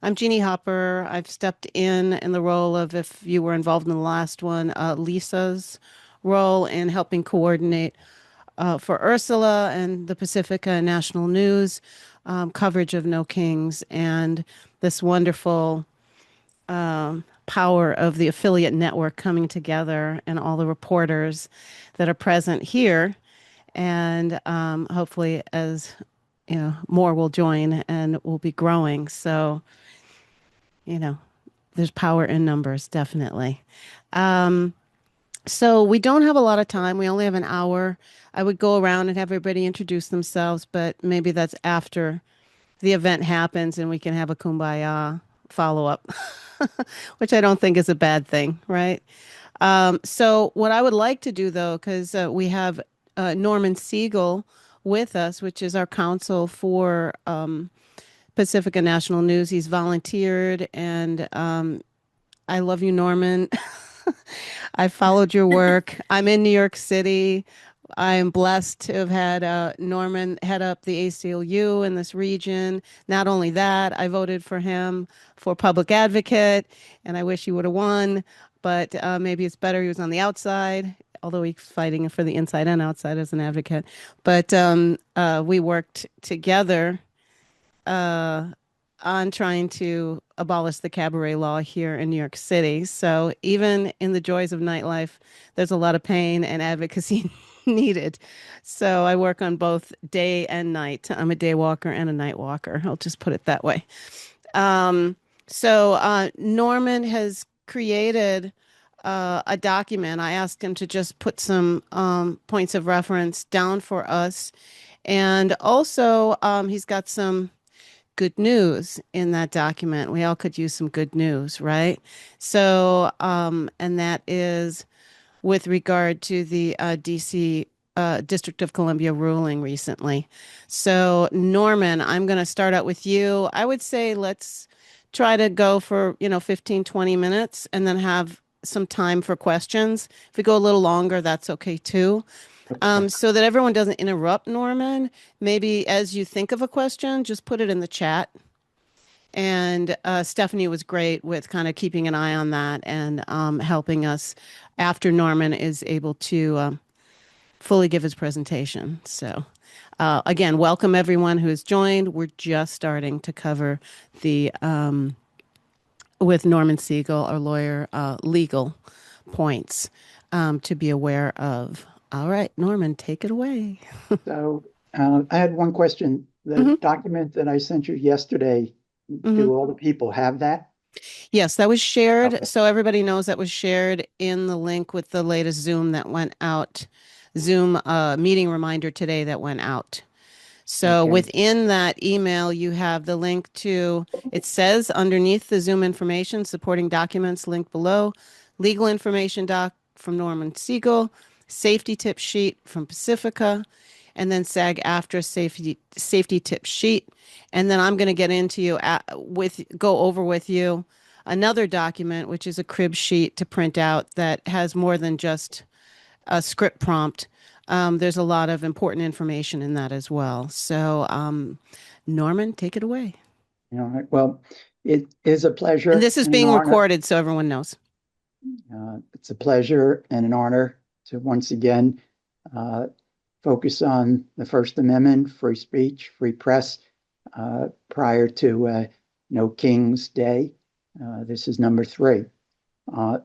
I'm Jeannie Hopper. I've stepped in the role of, if you were involved in the last one, Lisa's role in helping coordinate for Ursula and the Pacifica National News coverage of No Kings and this wonderful power of the affiliate network coming together and all the reporters that are present here. And hopefully, as more will join and will be growing. So, you know, there's power in numbers, definitely. Um, so we don't have a lot of time. We only have an hour. I would go around and have everybody introduce themselves, but maybe that's after the event happens and we can have a kumbaya follow up, which I don't think is a bad thing, right? So what I would like to do though, because we have Norman Siegel with us, which is our counsel for Pacifica National News. He's volunteered, and I love you, Norman. I followed your work. I'm in New York City. I'm blessed to have had Norman head up the ACLU in this region. Not only that, I voted for him for public advocate, and I wish he would have won, but maybe it's better he was on the outside, although he's fighting for the inside and outside as an advocate. But we worked together uh, on trying to abolish the cabaret law here in New York City. So even in the joys of nightlife, there's a lot of pain and advocacy needed. So I work on both day and night. I'm a day walker and a night walker. I'll just put it that way. Um, so Norman has created a document. I asked him to just put some points of reference down for us. And also, he's got some good news in that document. We all could use some good news, right? So, and that is with regard to the DC District of Columbia ruling recently. So, Norman, I'm going to start out with you. I would say let's try to go for, 15, 20 minutes and then have some time for questions. If we go a little longer, that's okay too. Okay. So that everyone doesn't interrupt Norman, maybe as you think of a question, just put it in the chat. And Stephanie was great with kind of keeping an eye on that and helping us after Norman is able to fully give his presentation. So, again, welcome everyone who has joined. We're just starting to cover the, with Norman Siegel, our lawyer, legal points to be aware of. All right, Norman, take it away. So I had one question. The Hmm. document that I sent you yesterday, Hmm. do all the people have that? Yes, that was shared. Okay. So everybody knows that was shared in the link with the latest Zoom that went out, Zoom meeting reminder today that went out. So Okay. within that email, you have the link to, it says underneath the Zoom information, supporting documents linked below, legal information doc from Norman Siegel, safety tip sheet from Pacifica, and then SAG after safety tip sheet. And then I'm going to get into you go over with you another document, which is a crib sheet to print out that has more than just a script prompt. There's a lot of important information in that as well. So, Norman, take it away. All right. Well, it is a And pleasure this is and an being honor. recorded so everyone knows. It's a pleasure and an honor to once again uh, focus on the First Amendment, free speech, free press, prior to No King's Day. This is number three.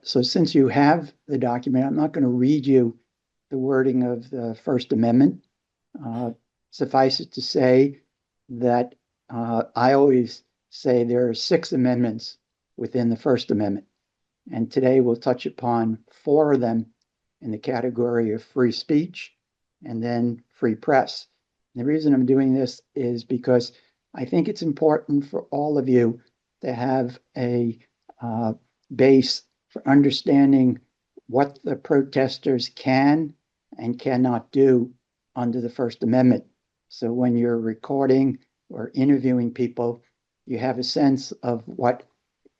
So since you have the document, I'm not going to read you the wording of the First Amendment. Uh, Suffice it to say that I always say there are six amendments within the First Amendment. And today we'll touch upon four of them in the category of free speech and then free press. And the reason I'm doing this is because I think it's important for all of you to have a uh, base for understanding what the protesters can and cannot do under the First Amendment. So when you're recording or interviewing people, you have a sense of what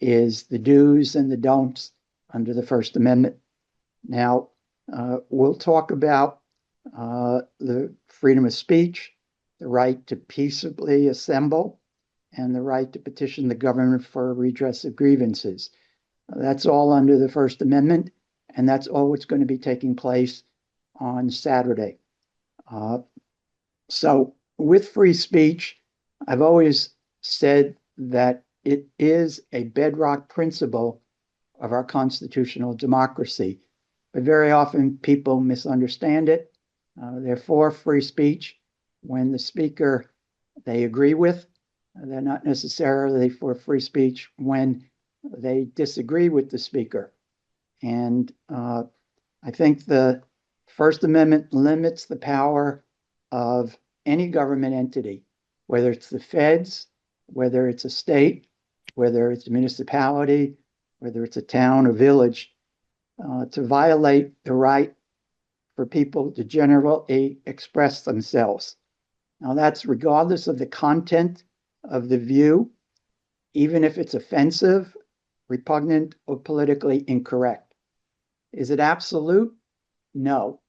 is the do's and the don'ts under the First Amendment. Now, we'll talk about the freedom of speech, the right to peaceably assemble, and the right to petition the government for a redress of grievances. That's all under the First Amendment, and that's all what's going to be taking place on Saturday. So, with free speech, I've always said that it is a bedrock principle of our constitutional democracy. But very often people misunderstand it. They're for free speech when the speaker they agree with. They're not necessarily for free speech when they disagree with the speaker. And I think the First Amendment limits the power of any government entity, whether it's the feds, whether it's a state, whether it's a municipality, whether it's a town or village, to violate the right for people to generally express themselves. Now, that's regardless of the content of the view, even if it's offensive, repugnant, or politically incorrect. Is it absolute? No.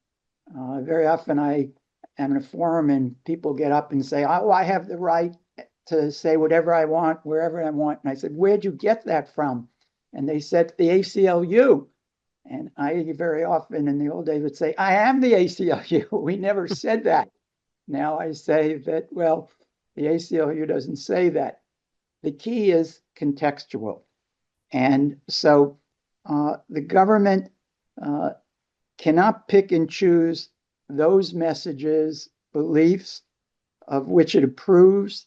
Very often I am in a forum and people get up and say, oh, I have the right to say whatever I want, wherever I want. And I said, where'd you get that from? And they said, the ACLU. And I very often in the old days would say, I am the ACLU. We never said that. Now I say that, well, the ACLU doesn't say that. The key is contextual. And so the government cannot pick and choose those messages, beliefs of which it approves,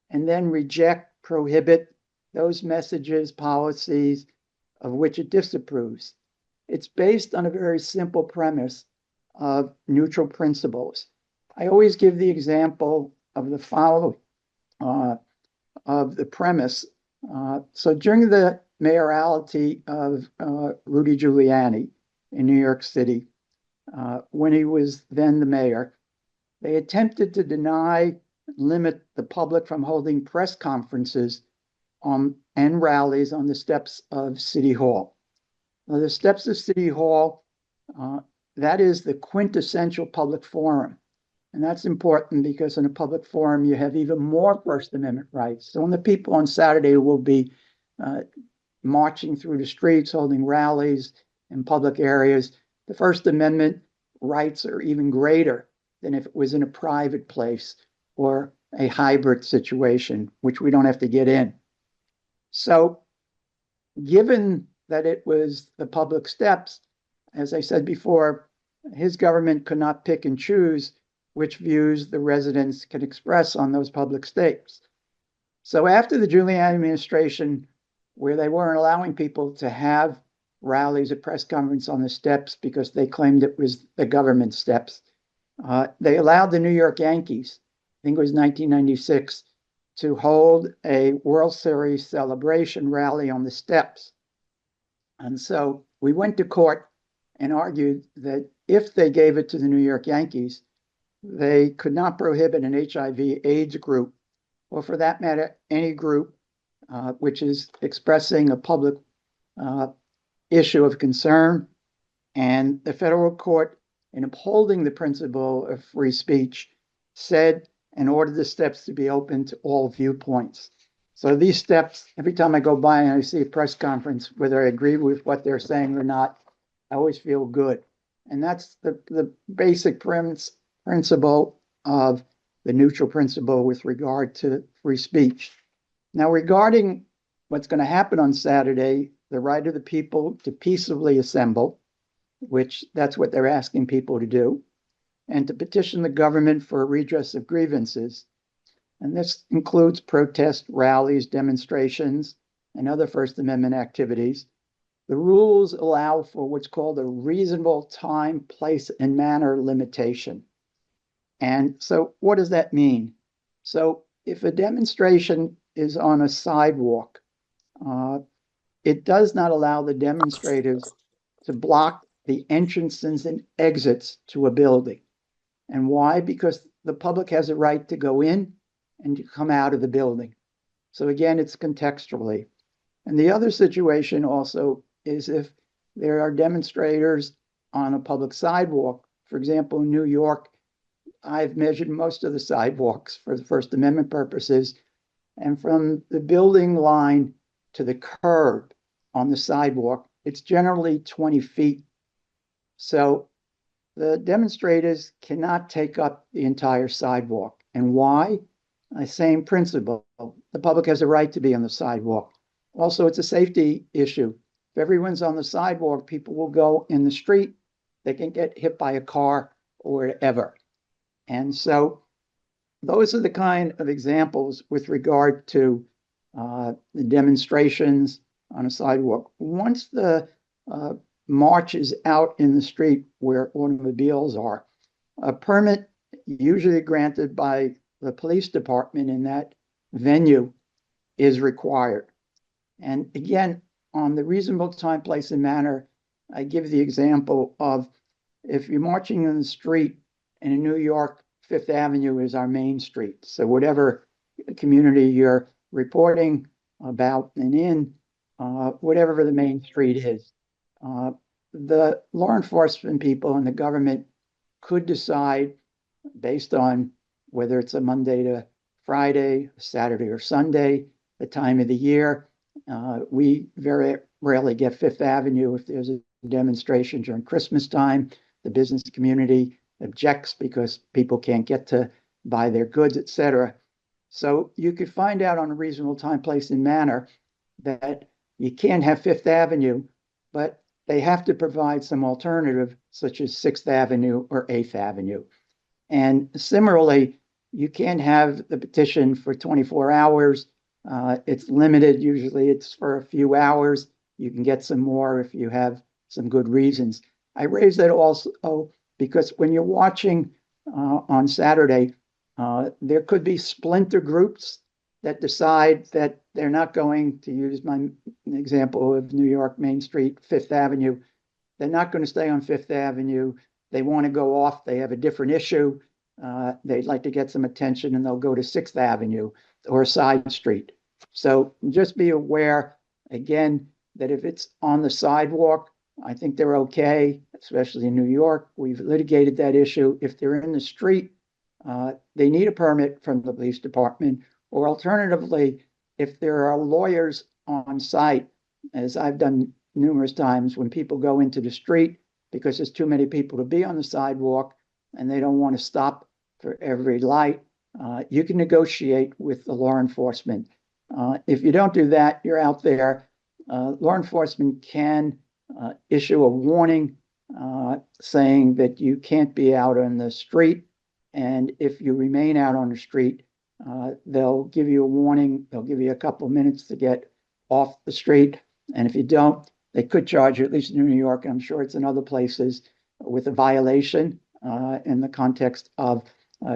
and then reject, prohibit those messages, policies of which it disapproves. It's based on a very simple premise of neutral principles. I always give the example of the following, of the premise. So during the mayoralty of Rudy Giuliani in New York City, when he was then the mayor, they attempted to limit the public from holding press conferences and rallies on the steps of City Hall. Now, the steps of City Hall, that is the quintessential public forum. And that's important because in a public forum, you have even more First Amendment rights. So when the people on Saturday will be marching through the streets, holding rallies in public areas, the First Amendment rights are even greater than if it was in a private place or a hybrid situation, which we don't have to get in. So given that it was the public steps, as I said before, his government could not pick and choose which views the residents could express on those public steps. So after the Giuliani administration, where they weren't allowing people to have rallies or press conferences on the steps because they claimed it was the government steps, they allowed the New York Yankees, I think it was 1996, to hold a World Series celebration rally on the steps. And so we went to court and argued that if they gave it to the New York Yankees, they could not prohibit an HIV/AIDS group, or for that matter, any group which is expressing a public issue of concern. And the federal court, in upholding the principle of free speech, said and ordered the steps to be open to all viewpoints. So these steps, every time I go by and I see a press conference, whether I agree with what they're saying or not, I always feel good. And that's the basic principle of the neutral principle with regard to free speech. Now, regarding what's going to happen on Saturday, the right of the people to peaceably assemble, which that's what they're asking people to do, and to petition the government for a redress of grievances. And this includes protests, rallies, demonstrations, and other First Amendment activities. The rules allow for what's called a reasonable time, place, and manner limitation. And so what does that mean? So if a demonstration is on a sidewalk, it does not allow the demonstrators to block the entrances and exits to a building. And why? Because the public has a right to go in and to come out of the building. So again, it's contextually. And the other situation also is if there are demonstrators on a public sidewalk. For example, in New York, I've measured most of the sidewalks for the First Amendment purposes. And from the building line to the curb on the sidewalk, it's generally 20 feet. So the demonstrators cannot take up the entire sidewalk. And why? The same principle. The public has a right to be on the sidewalk. Also, it's a safety issue. If everyone's on the sidewalk, people will go in the street. They can get hit by a car or whatever. And so those are the kind of examples with regard to the demonstrations on a sidewalk. Once the uh, march is out in the street where automobiles are, a permit usually granted by the police department in that venue is required. And again, on the reasonable time, place, and manner, I give the example of if you're marching in the street in New York, Fifth Avenue is our main street. So whatever community you're reporting about and in, whatever the main street is, the law enforcement people and the government could decide based on whether it's a Monday to Friday, Saturday or Sunday, the time of the year. We very rarely get Fifth Avenue if there's a demonstration during Christmas time. The business community objects because people can't get to buy their goods, etc. So you could find out on a reasonable time, place, and manner that you can't have Fifth Avenue, but they have to provide some alternative, such as Sixth Avenue or Eighth Avenue. And similarly, you can't have the petition for 24 hours. It's limited. Usually it's for a few hours. You can get some more if you have some good reasons. I raise that also because when you're watching on Saturday, there could be splinter groups that decide that they're not going to use my example of New York Main Street, Fifth Avenue. They're not going to stay on Fifth Avenue. They want to go off. They have a different issue. They'd like to get some attention and they'll go to Sixth Avenue or a side street. So just be aware, again, that if it's on the sidewalk, I think they're okay, especially in New York. We've litigated that issue. If they're in the street, they need a permit from the police department, or alternatively, if there are lawyers on site, as I've done numerous times, when people go into the street because there's too many people to be on the sidewalk and they don't want to stop for every light, you can negotiate with the law enforcement. If you don't do that, you're out there. Law enforcement can issue a warning saying that you can't be out on the street. And if you remain out on the street, they'll give you a warning. They'll give you a couple of minutes to get off the street. And if you don't, they could charge you, at least in New York, and I'm sure it's in other places, with a violation in the context of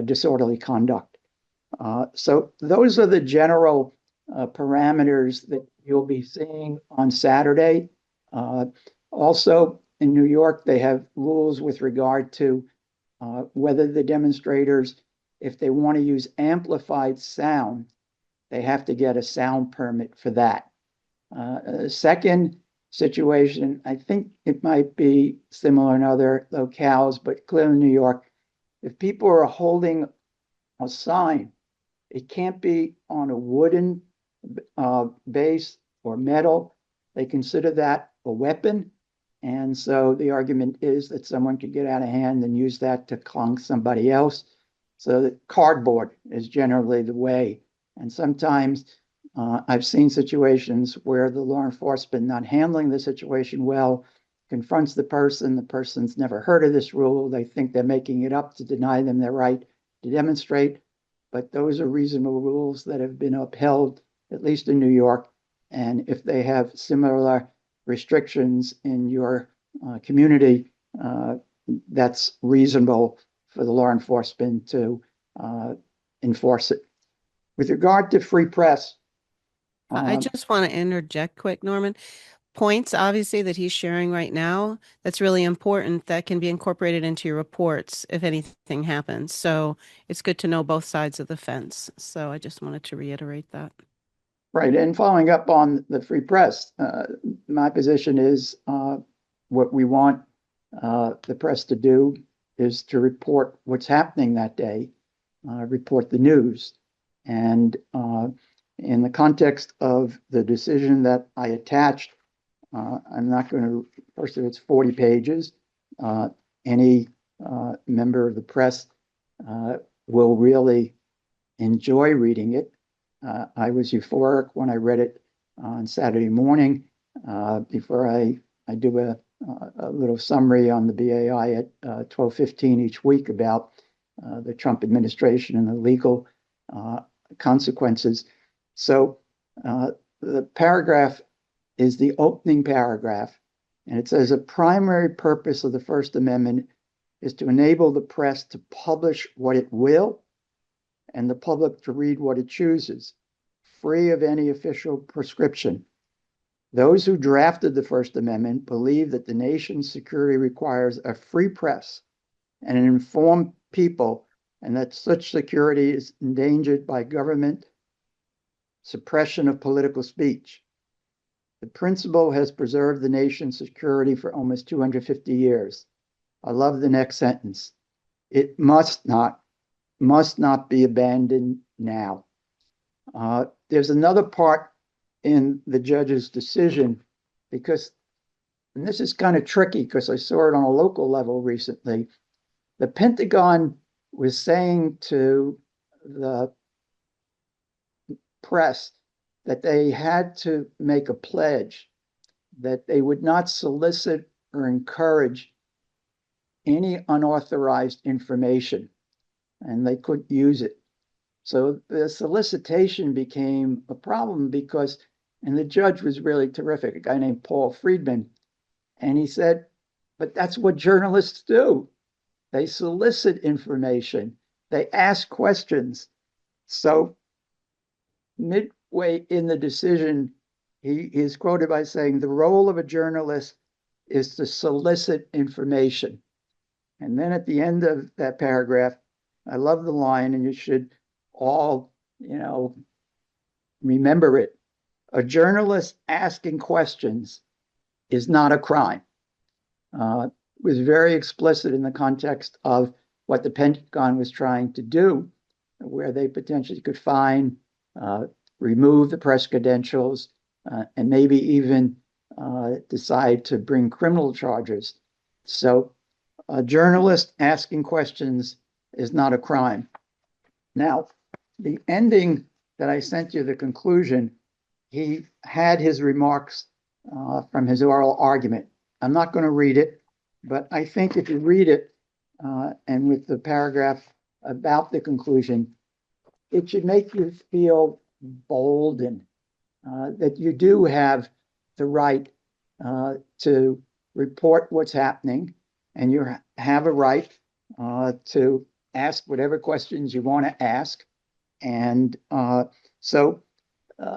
disorderly conduct. So those are the general parameters that you'll be seeing on Saturday. Also, in New York, they have rules with regard to whether the demonstrators, if they want to use amplified sound, they have to get a sound permit for that. Second situation, I think it might be similar in other locales, but clearly in New York, if people are holding a sign, it can't be on a wooden base or metal. They consider that a weapon. And so the argument is that someone could get out of hand and use that to clunk somebody else. So the cardboard is generally the way. And sometimes I've seen situations where the law enforcement, not handling the situation well, confronts the person. The person's never heard of this rule. They think they're making it up to deny them their right to demonstrate. But those are reasonable rules that have been upheld, at least in New York. And if they have similar restrictions in your community, that's reasonable for the law enforcement to enforce it. With regard to free press, I just want to interject quick, Norman. Points, obviously, that he's sharing right now, that's really important. That can be incorporated into your reports if anything happens. So it's good to know both sides of the fence. So I just wanted to reiterate that. right, and following up on the free press, my position is what we want the press to do is to report what's happening that day, report the news. And in the context of the decision that I attached, I'm not going to, first of all, it's 40 pages. Any member of the press will really enjoy reading it. I was euphoric when I read it on Saturday morning. Before I do a little summary on the BAI at 12:15 each week about the Trump administration and the legal consequences. So the paragraph is the opening paragraph, and it says a primary purpose of the First Amendment is to enable the press to publish what it will and the public to read what it chooses, free of any official prescription. Those who drafted the First Amendment believe that the nation's security requires a free press and an informed people, and that such security is endangered by government suppression of political speech. The principle has preserved the nation's security for almost 250 years. I love the next sentence. It must not be abandoned now. There's another part in the judge's decision because, and this is kind of tricky because I saw it on a local level recently. The Pentagon was saying to the press that they had to make a pledge that they would not solicit or encourage any unauthorized information, and they couldn't use it. So the solicitation became a problem because, and the judge was really terrific, a guy named Paul Friedman, and he said, but that's what journalists do. They solicit information, they ask questions. So midway in the decision, he is quoted by saying, the role of a journalist is to solicit information. And then at the end of that paragraph, I love the line, and you should all, remember it. A journalist asking questions is not a crime. It was very explicit in the context of what the Pentagon was trying to do, where they potentially could fine, remove the press credentials, and maybe even decide to bring criminal charges. So a journalist asking questions is not a crime. Now, the ending that I sent you, the conclusion, he had his remarks from his oral argument. I'm not going to read it, but I think if you read it, and with the paragraph about the conclusion, it should make you feel boldened that you do have the right to report what's happening, and you have a right to ask whatever questions you want to ask. And so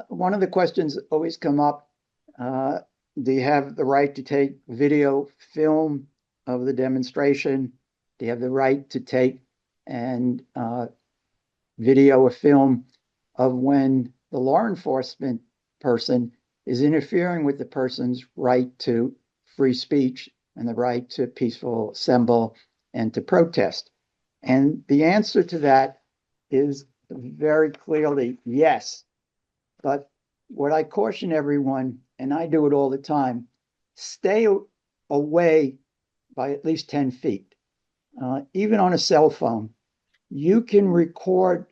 one of the questions that always come up, do you have the right to take video film of the demonstration? Do you have the right to take and video or film of when the law enforcement person is interfering with the person's right to free speech and the right to peaceful assemble and to protest? And the answer to that is very clearly yes. But what I caution everyone, and I do it all the time, stay away by at least 10 feet. Even on a cell phone, you can record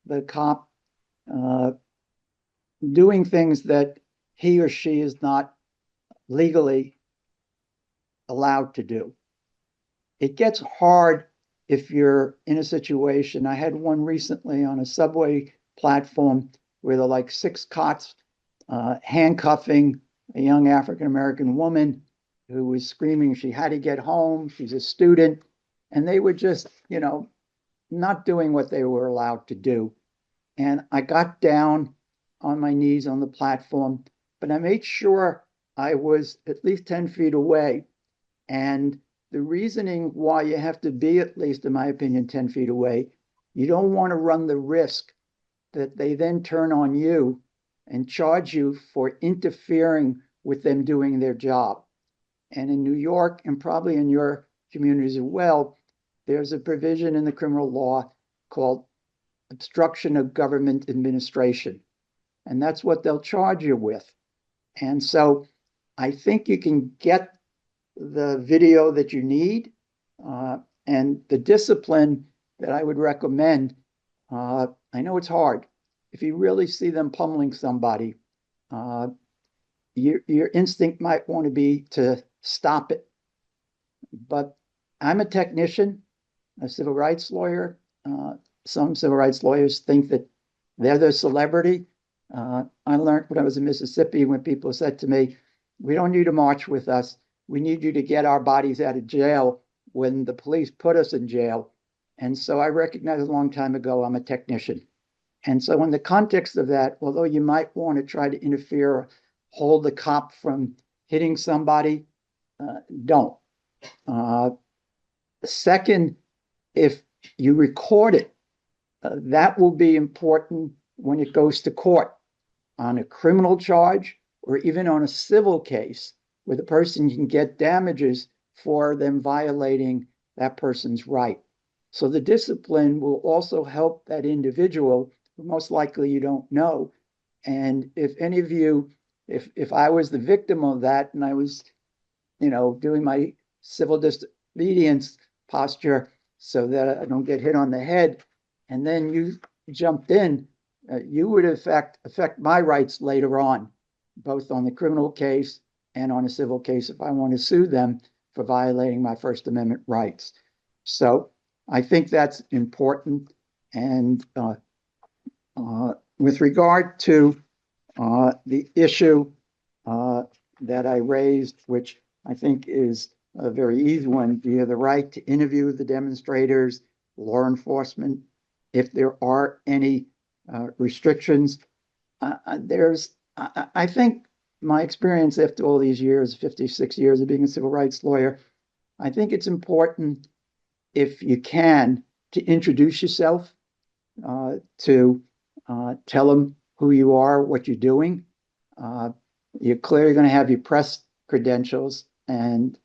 the cop doing things that he or she is not legally allowed to do. It gets hard if you're in a situation. I had one recently on a subway platform where there are like 6 cops handcuffing a young African-American woman who was screaming she had to get home. She's a student. And they were just, not doing what they were allowed to do. And I got down on my knees on the platform, but I made sure I was at least 10 feet away. And the reasoning why you have to be, at least in my opinion, 10 feet away, you don't want to run the risk that they then turn on you and charge you for interfering with them doing their job. And in New York, and probably in your communities as well, there's a provision in the criminal law called obstruction of government administration. and that's what they'll charge you with. And so I think you can get the video that you need, uh, and the discipline that I would recommend. I know it's hard. If you really see them pummeling somebody, uh, your instinct might want to be to stop it. But I'm a technician, a civil rights lawyer. Some civil rights lawyers think that they're the celebrity. I learned when I was in Mississippi when people said to me, "We don't need to march with us. We need you to get our bodies out of jail when the police put us in jail." And so I recognized a long time ago I'm a technician. And so, in the context of that, although you might want to try to interfere or hold the cop from hitting somebody, don't. Uh, Second, if you record it, that will be important when it goes to court on a criminal charge or even on a civil case where the person can get damages for them violating that person's right. So the discipline will also help that individual who most likely you don't know. And if any of you, if I was the victim of that and I was, doing my civil disobedience posture so that I don't get hit on the head, and then you jumped in, you would affect my rights later on, both on the criminal case and on a civil case if I want to sue them for violating my First Amendment rights. So I think that's important. And with regard to the issue that I raised, which I think is a very easy one, do you have the right to interview the demonstrators, law enforcement, if there are any restrictions? I think my experience after all these years, 56 years of being a civil rights lawyer, I think it's important, if you can, to introduce yourself, to tell them who you are, what you're doing. You're clearly going to have your press credentials, and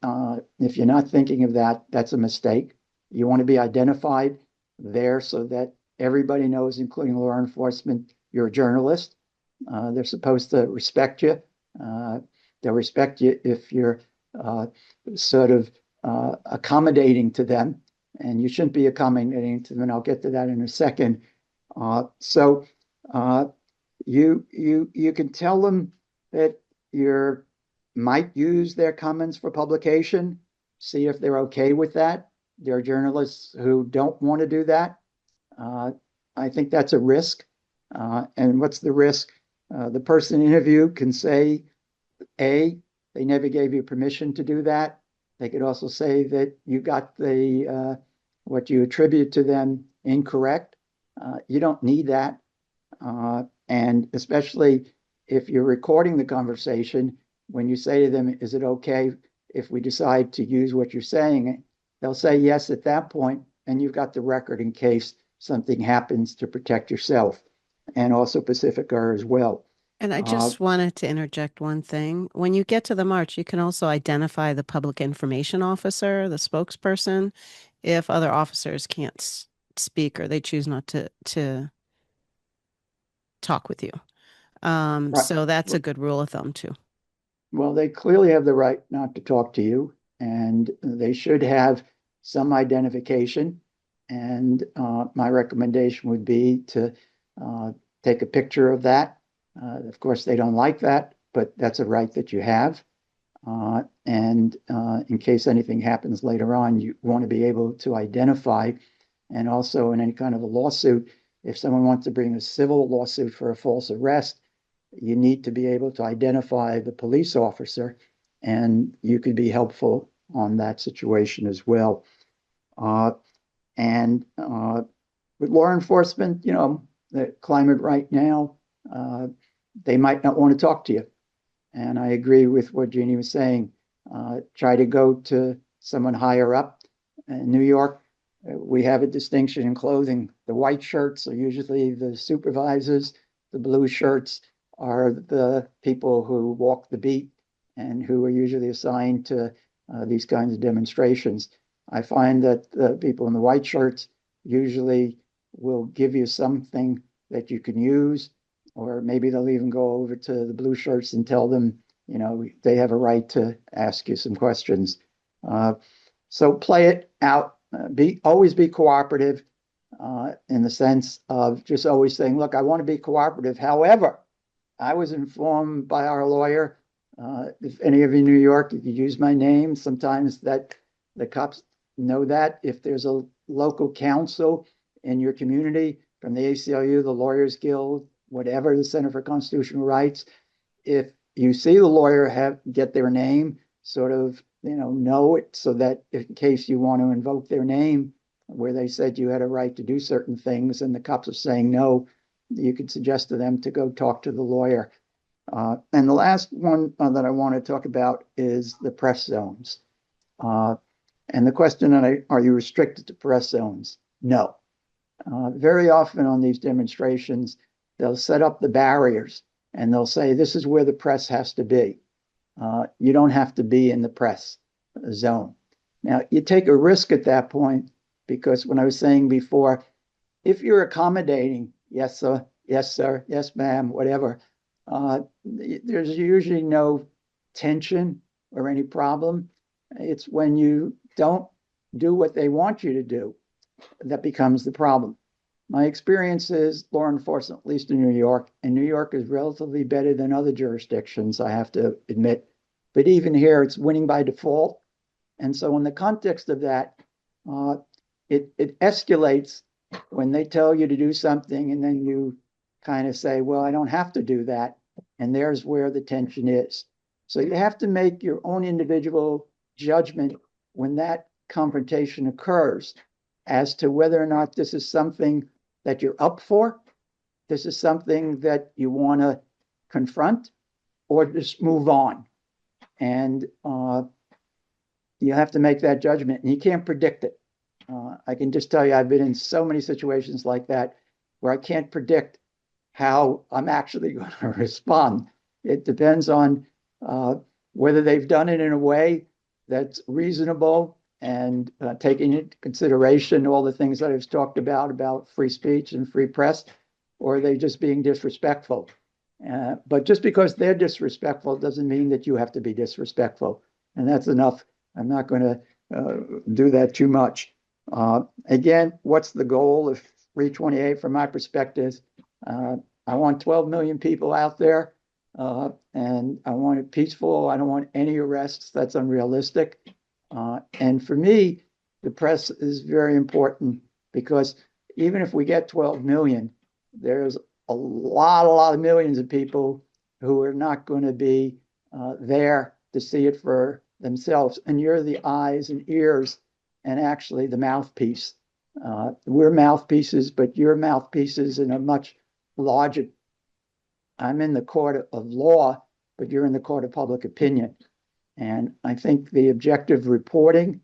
if you're not thinking of that, that's a mistake. You want to be identified there so that everybody knows, including law enforcement, you're a journalist. They're supposed to respect you. They'll respect you if you're sort of accommodating to them, and you shouldn't be accommodating to them. And I'll get to that in a second. So you can tell them that you might use their comments for publication. See if they're okay with that. There are journalists who don't want to do that. I think that's a risk. And what's the risk? The person interviewed can say, A, they never gave you permission to do that. They could also say that you got the what you attribute to them incorrect. You don't need that. And especially if you're recording the conversation, when you say to them, is it okay if we decide to use what you're saying? They'll say yes at that point, and you've got the record in case something happens to protect yourself, and also Pacifica as well. And I Uh, just wanted to interject one thing. When you get to the march, you can also identify the public information officer, the spokesperson, if other officers can't speak or they choose not to talk with you. right. So that's a good rule of thumb too. Well, they clearly have the right not to talk to you, and they should have some identification. And my recommendation would be to take a picture of that. Of course, they don't like that, but that's a right that you have. And in case anything happens later on, you want to be able to identify. And also, in any kind of a lawsuit, if someone wants to bring a civil lawsuit for a false arrest, you need to be able to identify the police officer, and you could be helpful on that situation as well. Uh, and with law enforcement, the climate right now, uh, they might not want to talk to you. And I agree with what Jeannie was saying. Try to go to someone higher up. In New York, we have a distinction in clothing. The white shirts are usually the supervisors, the blue shirts are the people who walk the beat and who are usually assigned to these kinds of demonstrations. I find that the people in the white shirts usually will give you something that you can use, or maybe they'll even go over to the blue shirts and tell them, they have a right to ask you some questions. Uh, so play it out. Always be cooperative in the sense of just always saying, look, I want to be cooperative. However, I was informed by our lawyer, if any of you in New York, you could use my name. Sometimes that the cops know that. If there's a local council in your community from the ACLU, the Lawyers Guild, whatever, the Center for Constitutional Rights, if you see the lawyer get their name, sort of, know it so that in case you want to invoke their name where they said you had a right to do certain things and the cops are saying no, you could suggest to them to go talk to the lawyer. And the last one that I want to talk about is the press zones. Uh, and the question, are you restricted to press zones? No. Very often on these demonstrations, they'll set up the barriers and they'll say, this is where the press has to be. You don't have to be in the press zone. Now, you take a risk at that point because when I was saying before, if you're accommodating, yes, sir, yes, sir, yes, ma'am, whatever, there's usually no tension or any problem. It's when you don't do what they want you to do that becomes the problem. My experience is law enforcement, at least in New York, and New York is relatively better than other jurisdictions, I have to admit. But even here, it's winning by default. And so, in the context of that, uh, it escalates when they tell you to do something, and then you kind of say, well, I don't have to do that. And there's where the tension is. So, you have to make your own individual judgment when that confrontation occurs as to whether or not this is something that you're up for, this is something that you want to confront, or just move on. And you have to make that judgment, and you can't predict it. I can just tell you, I've been in so many situations like that where I can't predict how I'm actually going to respond. It depends on whether they've done it in a way that's reasonable and taking into consideration all the things that I've talked about free speech and free press, or are they just being disrespectful? But just because they're disrespectful doesn't mean that you have to be disrespectful. And that's enough. I'm not going to do that too much. Again, what's the goal of 328 from my perspective? I want 12 million people out there, and I want it peaceful. I don't want any arrests. That's unrealistic. And for me, the press is very important because even if we get 12 million, there's a lot of millions of people who are not going to be there to see it for themselves. And you're the eyes and ears and actually the mouthpiece. We're mouthpieces, but you're mouthpieces in a much larger. I'm in the court of law, but you're in the court of public opinion. And I think the objective reporting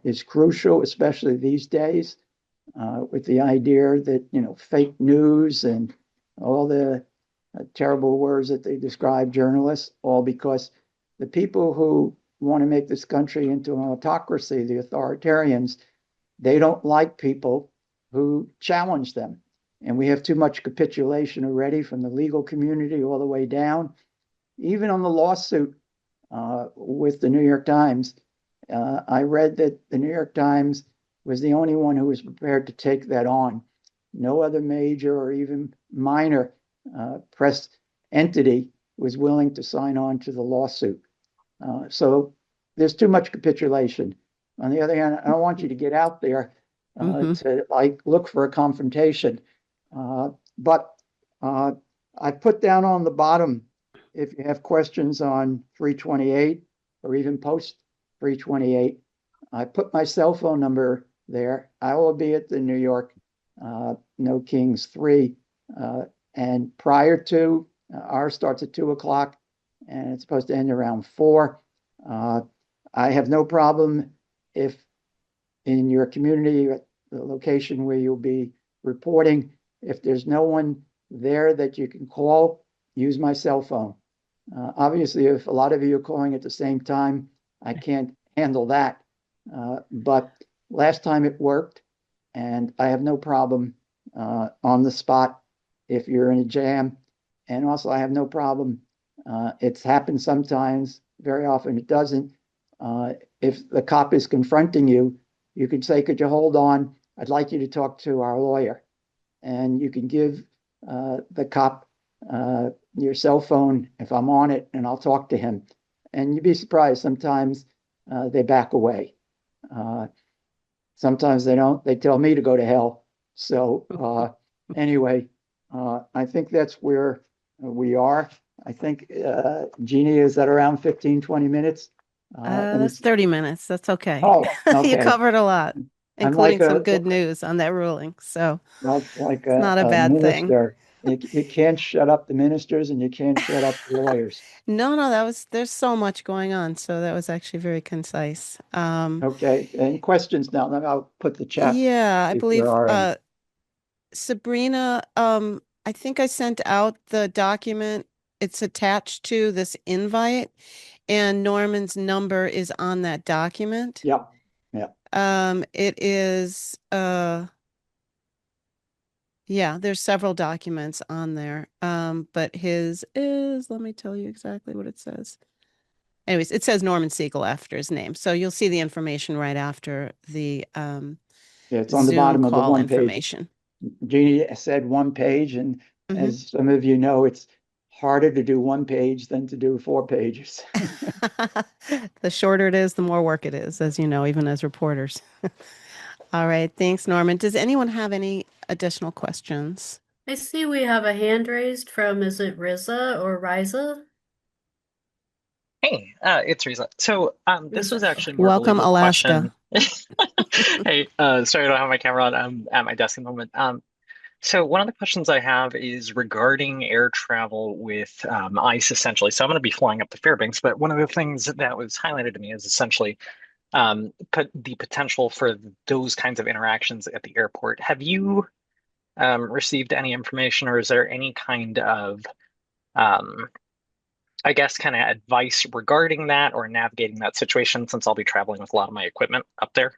is crucial, especially these days, with the idea that, fake news and all the terrible words that they describe journalists, all because the people who want to make this country into an autocracy, the authoritarians, they don't like people who challenge them. And we have too much capitulation already from the legal community all the way down. Even on the lawsuit with the New York Times, I read that the New York Times was the only one who was prepared to take that on. No other major or even minor press entity was willing to sign on to the lawsuit. So there's too much capitulation. On the other hand, I don't want you to get out there to look for a confrontation. But I put down on the bottom, if you have questions on 328 or even post 328, I put my cell phone number there. I will be at the New York No Kings 3. And prior to, ours starts at 2:00 and it's supposed to end around 4. I have no problem if in your community, the location where you'll be reporting, if there's no one there that you can call, use my cell phone. Obviously, if a lot of you are calling at the same time, I can't handle that. But last time it worked, and I have no problem on the spot if you're in a jam. And also, I have no problem. It's happened sometimes, very often it doesn't. If the cop is confronting you, you could say, "Could you hold on? I'd like you to talk to our lawyer." And you can give the cop your cell phone if I'm on it, and I'll talk to him. And you'd be surprised. Sometimes they back away. Uh, Sometimes they don't. They tell me to go to hell. So anyway, I think that's where we are. I think Jeannie is at around 15, 20 minutes. Let me That's see. 30 minutes. That's okay. Oh, You okay. covered a lot, I'm like including some good news on that ruling. So like it's not a a bad thing. minister. You can't shut up the ministers and you can't shut up the lawyers. No, no, there's so much going on. So that was actually very concise. Okay. Any questions now? Then I'll put the chat Yeah, I if there believe are any. Sabrina, I think I sent out the document. It's attached to this invite, and Norman's number is on that document. Yeah. Yeah. It is yeah, there's several documents on there. But his is, let me tell you exactly what it says. Anyways, it says Norman Siegel after his name. So you'll see the information right after the Yeah. It's on the Zoom bottom of the call one page. information. Jeannie said one page, and Hmm. as some of you know, it's harder to do one page than to do 4 pages. The shorter it is, the more work it is, as you know, even as reporters. All right, thanks, Norman. Does anyone have any additional questions? I see we have a hand raised from, is it Riza or Riza? Hey, it's Riza. So, this was Riza. actually Okay. more of a Welcome, legal Alaska. question. Hey, sorry I don't have my camera on. I'm at my desk at the moment. So one of the questions I have is regarding air travel with ICE, essentially. So I'm going to be flying up to Fairbanks, but one of the things that was highlighted to me is essentially put the potential for those kinds of interactions at the airport. Have you received any information, or is there any kind of um, I guess, kind of advice regarding that or navigating that situation since I'll be traveling with a lot of my equipment up there?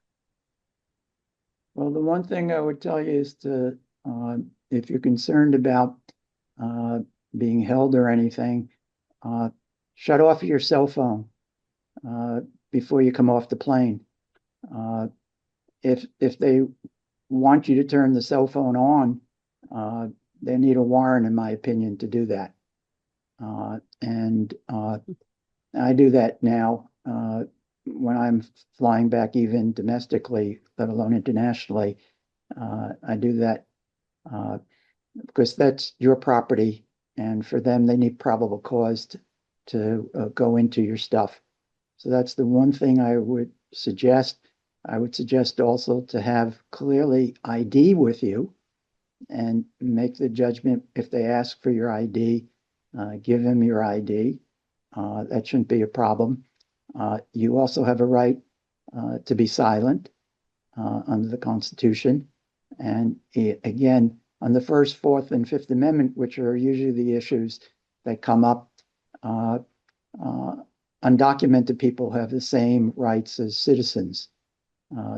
Well, the one thing I would tell you is to, if you're concerned about uh, being held or anything, uh, shut off your cell phone uh, before you come off the plane. Uh, if they want you to turn the cell phone on, uh, they need a warrant, in my opinion, to do that. And I do that now when I'm flying back, even domestically, let alone internationally. I do that uh, because that's your property, and for them, they need probable cause to go into your stuff. So that's the one thing I would suggest. I would suggest also to have clearly ID with you and make the judgment if they ask for your ID, give them your ID. That shouldn't be a problem. You also have a right to be silent under the Constitution. And again, on the First, Fourth, and Fifth Amendment, which are usually the issues that come up, uh, uh, undocumented people have the same rights as citizens.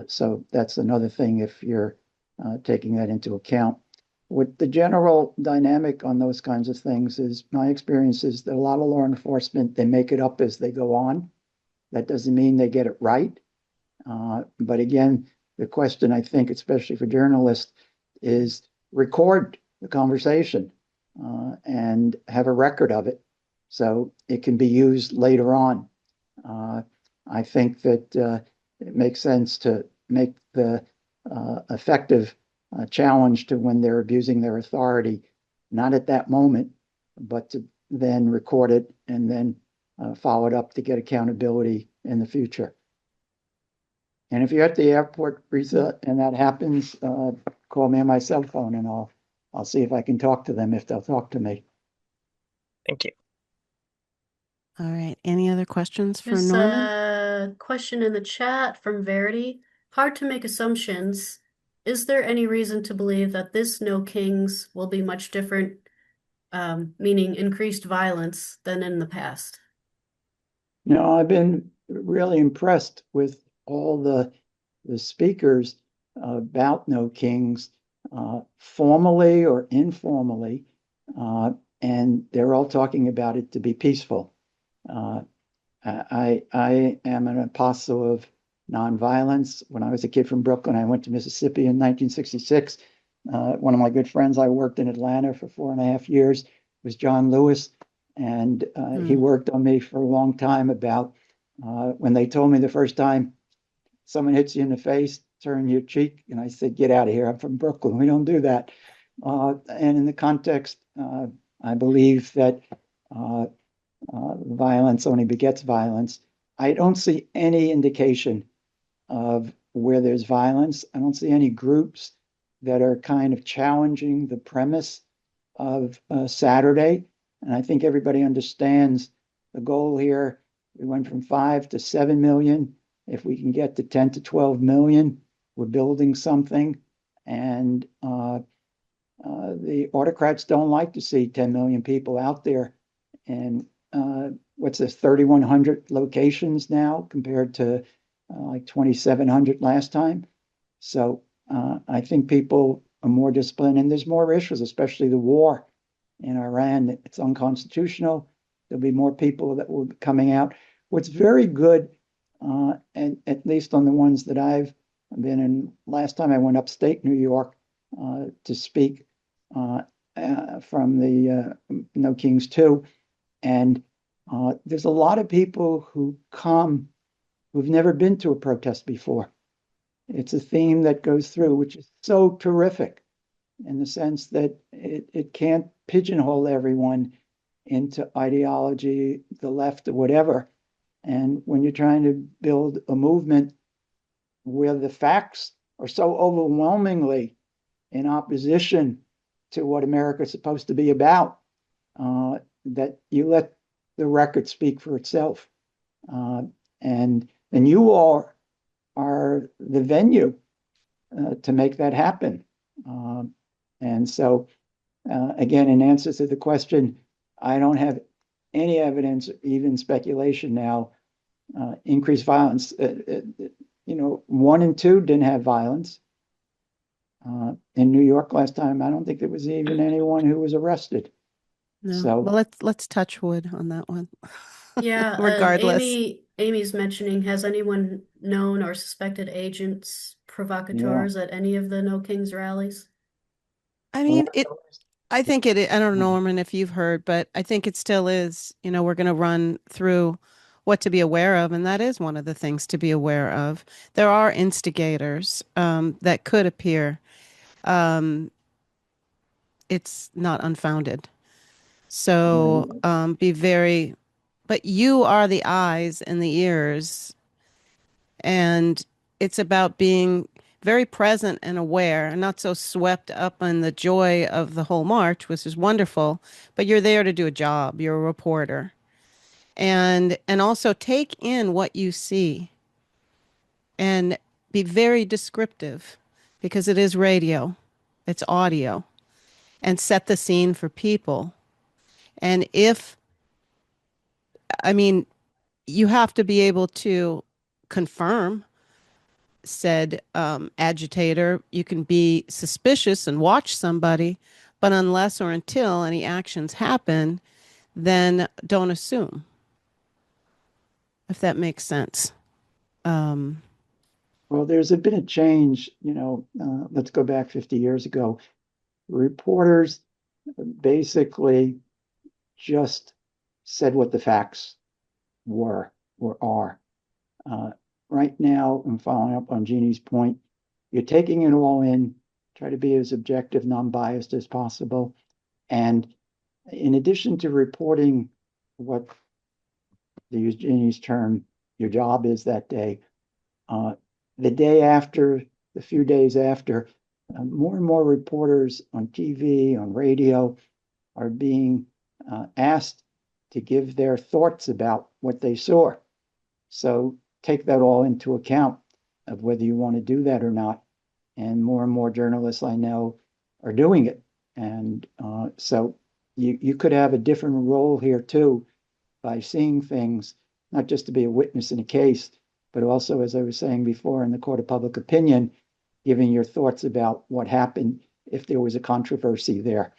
So that's another thing if you're taking that into account. What the general dynamic on those kinds of things is, my experience is that a lot of law enforcement, they make it up as they go on. That doesn't mean they get it right. But again, the question, I think, especially for journalists, is record the conversation and have a record of it so it can be used later on. Uh, I think that it makes sense to make the effective challenge to when they're abusing their authority, not at that moment, but to then record it and then follow it up to get accountability in the future. And if you're at the airport, Risa, and that happens, call me on my cell phone and I'll see if I can talk to them if they'll talk to me. Thank you. All right. Any other questions for There's Norman? a question in the chat from Verity. Hard to make assumptions. Is there any reason to believe that this No Kings will be much different, meaning increased violence, than in the past? No, I've been really impressed with all the speakers about No Kings. formally or informally, and they're all talking about it to be peaceful. I am an apostle of nonviolence. When I was a kid from Brooklyn, I went to Mississippi in 1966. One of my good friends, I worked in Atlanta for 4.5 years, was John Lewis. And he worked on me for a long time about when they told me the first time someone hits you in the face, turn your cheek. And I said, get out of here. I'm from Brooklyn. We don't do that. And in the context, I believe that violence only begets violence. I don't see any indication of where there's violence. I don't see any groups that are kind of challenging the premise of Saturday. And I think everybody understands the goal here. We went from 5 to 7 million. If we can get to 10 to 12 million, we're building something. And the autocrats don't like to see 10 million people out there. And what's this, 3,100 locations now compared to like 2,700 last time. So I think people are more disciplined, and there's more issues, especially the war in Iran. It's unconstitutional. There'll be more people that will be coming out. What's very good, and at least on the ones that I've been in, last time I went upstate New York to speak from the No Kings 2, and there's a lot of people who come who've never been to a protest before. It's a theme that goes through, which is so terrific in the sense that it can't pigeonhole everyone into ideology, the left, or whatever. And when you're trying to build a movement where the facts are so overwhelmingly in opposition to what America is supposed to be about, that you let the record speak for itself. And you all are the venue to make that happen. And so, again, in answer to the question, I don't have any evidence, even speculation now, increased violence. 1 and 2 didn't have violence. In New York last time, I don't think there was even anyone who was arrested. No. So, well, let's touch wood on that one. Yeah, Regardless. Amy's mentioning, has anyone known or suspected agents, provocateurs at any of the No Kings rallies? I mean, I think I don't know, Norman, if you've heard, but I think it still is, we're going to run through what to be aware of, and that is one of the things to be aware of. There are instigators that could appear. It's not unfounded. So be very, but you are the eyes and the ears, and it's about being very present and aware and not so swept up in the joy of the whole march, which is wonderful, but you're there to do a job. You're a reporter. And also take in what you see and be very descriptive because it is radio, it's audio, and set the scene for people. And I mean, you have to be able to confirm said agitator. You can be suspicious and watch somebody, but unless or until any actions happen, then don't assume, if that makes sense. Well, there's been a change, let's go back 50 years ago. Reporters basically just said what the facts were or are. Right now, I'm following up on Jeannie's point, you're taking it all in, try to be as objective, non-biased as possible. And in addition to reporting what, to use Jeannie's term, your job is that day, the day after, the few days after, more and more reporters on TV, on radio, are being asked to give their thoughts about what they saw. So take that all into account of whether you want to do that or not. And more journalists I know are doing it. And so you could have a different role here too by seeing things, not just to be a witness in a case, but also, as I was saying before, in the court of public opinion, giving your thoughts about what happened. if there was a controversy there.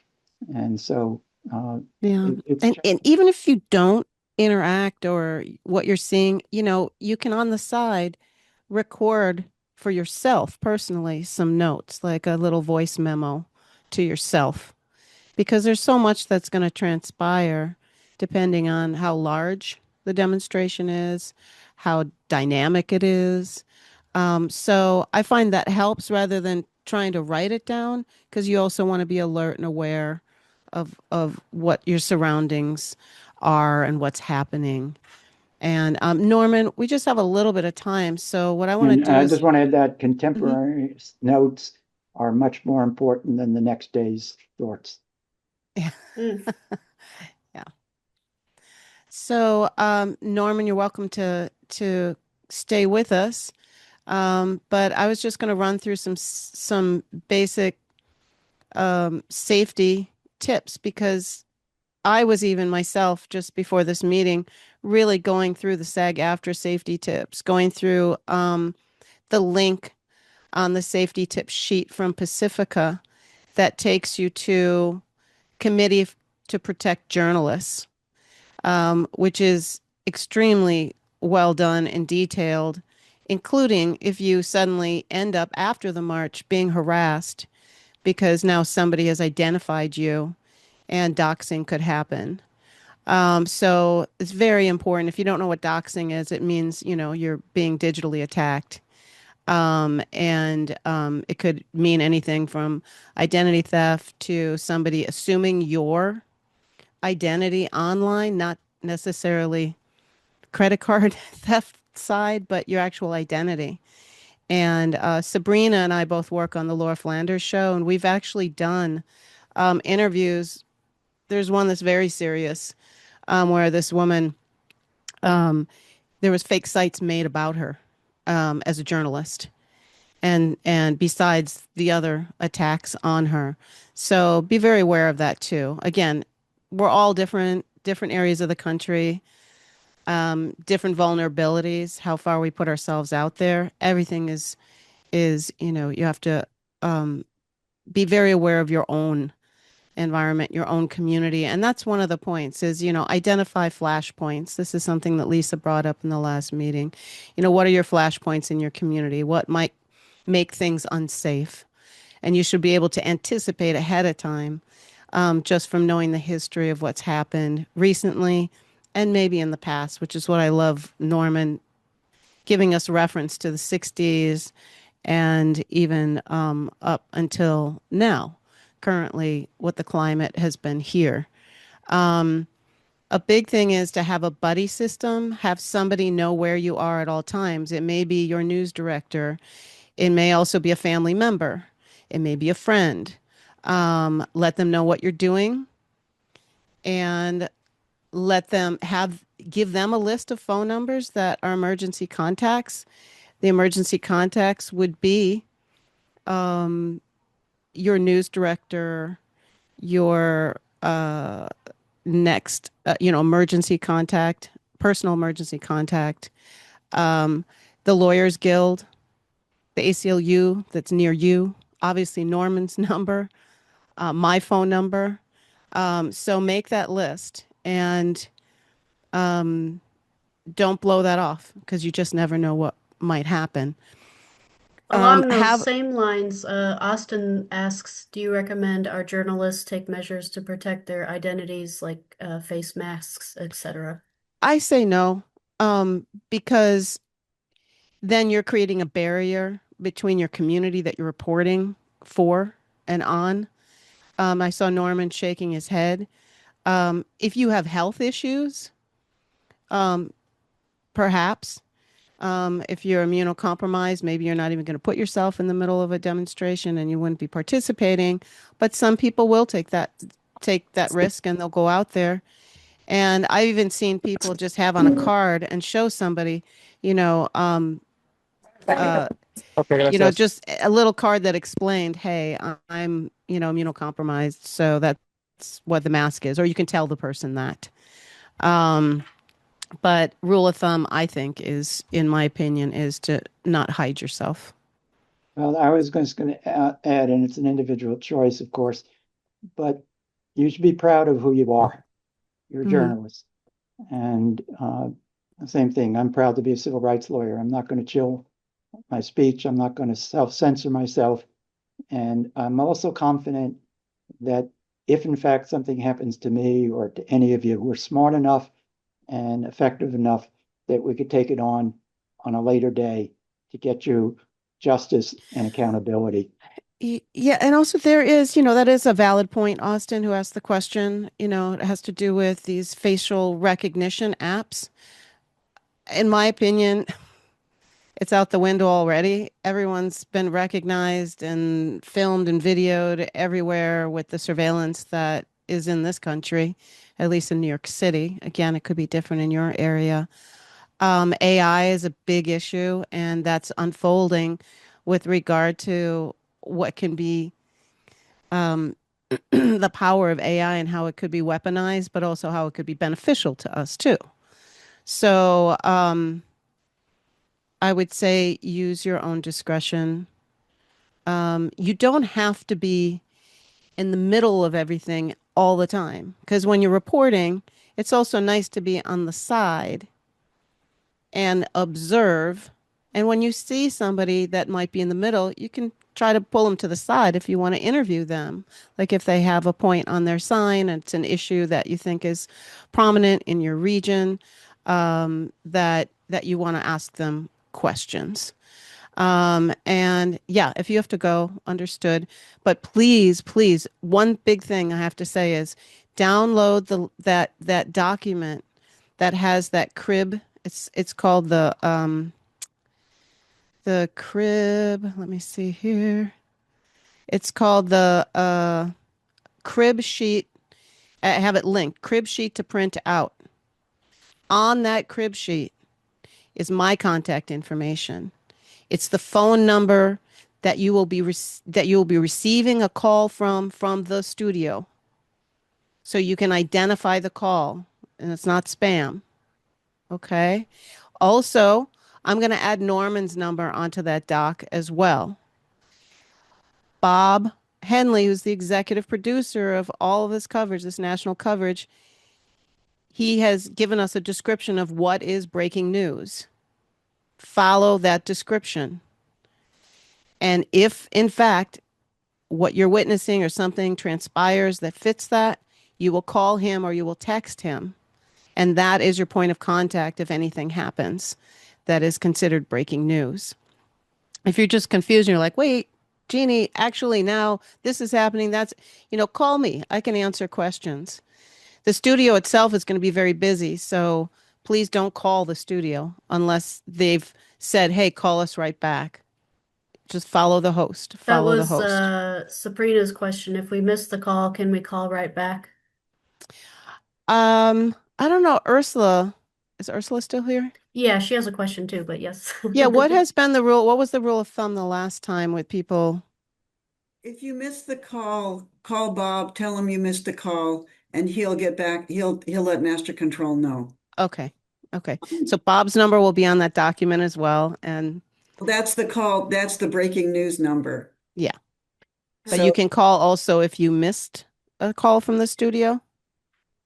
And so Yeah. it's And even if you don't interact or what you're seeing, you can on the side record for yourself personally some notes, like a little voice memo to yourself, because there's so much that's going to transpire depending on how large the demonstration is, how dynamic it is. So I find that helps rather than trying to write it down, because you also want to be alert and aware of what your surroundings are and what's happening. And Norman, we just have a little bit of time, so what I want to And do I is, just want to add that Mhm. contemporary notes are much more important than the next day's thoughts. Mm. Yeah. So, Norman, you're welcome to stay with us. But I was just going to run through some basic safety tips, because I was even myself just before this meeting really going through the SAG after safety tips, going through the link on the safety tip sheet from Pacifica that takes you to Committee to Protect Journalists, which is extremely well done and detailed, including if you suddenly end up after the march being harassed because now somebody has identified you and doxing could happen. So it's very important. If you don't know what doxing is, it means, you're being digitally attacked. And it could mean anything from identity theft to somebody assuming your identity online, not necessarily credit card theft side, but your actual identity. And Sabrina and I both work on the Laura Flanders show, and we've actually done interviews. There's one that's very serious, where this woman, there was fake sites made about her as a journalist, and besides the other attacks on her. So be very aware of that too. Again, we're all different areas of the country, different vulnerabilities, how far we put ourselves out there. Everything is, you have to um, be very aware of your own environment, your own community. And that's one of the points is, identify flashpoints. This is something that Lisa brought up in the last meeting. What are your flashpoints in your community? What might make things unsafe? And you should be able to anticipate ahead of time, just from knowing the history of what's happened recently and maybe in the past, which is what I love, Norman, giving us reference to the 60s and even up until now, currently, what the climate has been here. A big thing is to have a buddy system, have somebody know where you are at all times. It may be your news director, it may also be a family member, it may be a friend. Let them know what you're doing and let them give them a list of phone numbers that are emergency contacts. The emergency contacts would be your news director, your next, emergency contact, personal emergency contact, um, the Lawyers Guild, the ACLU that's near you, obviously Norman's number, my phone number. So make that list and don't blow that off, because you just never know what might happen. Along those Have same lines, Austin asks, do you recommend our journalists take measures to protect their identities like face masks, etc.? I say no, because then you're creating a barrier between your community that you're reporting for and on. I saw Norman shaking his head. If you have health issues, perhaps. If you're immunocompromised, maybe you're not even going to put yourself in the middle of a demonstration and you wouldn't be participating. But some people will take that risk and they'll go out there. And I've even seen people just have on a card and show somebody, you know, uh, Ok, gracias. just a little card that explained, hey, I'm, immunocompromised. So that's what the mask is. Or you can tell the person that. Um, but rule of thumb, I think, is, in my opinion, is to not hide yourself. Well, I was just going to add, and it's an individual choice, of course, but you should be proud of who you are. You're a Mhm. journalist. And the same thing, I'm proud to be a civil rights lawyer. I'm not going to chill my speech. I'm not going to self-censor myself. And I'm also confident that if in fact something happens to me or to any of you, we're smart enough and effective enough that we could take it on a later day to get you justice and accountability. Yeah, and also there is, that is a valid point, Austin, who asked the question. It has to do with these facial recognition apps. In my opinion, it's out the window already. Everyone's been recognized and filmed and videoed everywhere with the surveillance that is in this country, at least in New York City. Again, it could be different in your area. AI is a big issue, and that's unfolding with regard to what can be the power of AI and how it could be weaponized, but also how it could be beneficial to us too. So I would say use your own discretion. You don't have to be in the middle of everything all the time because when you're reporting, it's also nice to be on the side and observe. And when you see somebody that might be in the middle, you can try to pull them to the side if you want to interview them. Like if they have a point on their sign and it's an issue that you think is prominent in your region, that you want to ask them questions. And yeah, if you have to go, understood. But please, please, one big thing I have to say is download that document that has that crib. It's called the crib. Let me see here. It's called the crib sheet. I have it linked. Crib sheet to print out. On that crib sheet is my contact information. It's the phone number that you will be receiving a call from the studio, so you can identify the call and it's not spam. Okay. Also, I'm going to add Norman's number onto that doc as well. Bob Henley, who's the executive producer of all of this coverage, this national coverage, he has given us a description of what is breaking news. Follow that description. And if, in fact, what you're witnessing or something transpires that fits that, you will call him or you will text him. And that is your point of contact if anything happens that is considered breaking news. If you're just confused and you're like, wait, Jeannie, actually now this is happening, call me. I can answer questions. The studio itself is going to be very busy, so please don't call the studio unless they've said, hey, call us right back. Just follow the host. That Follow the was host. Sabrina's question. If we miss the call, can we call right back? I don't know. Ursula, is Ursula still here? Yeah, she has a question too, but yes. Yeah, what has been the rule? What was the rule of thumb the last time with people? If you miss the call, call Bob, tell him you missed the call, and he'll get back. He'll let Master Control know. Okay. Okay. So Bob's number will be on that document as well. And That's the call. That's the breaking news number. yeah, but you So can call also if you missed a call from the studio.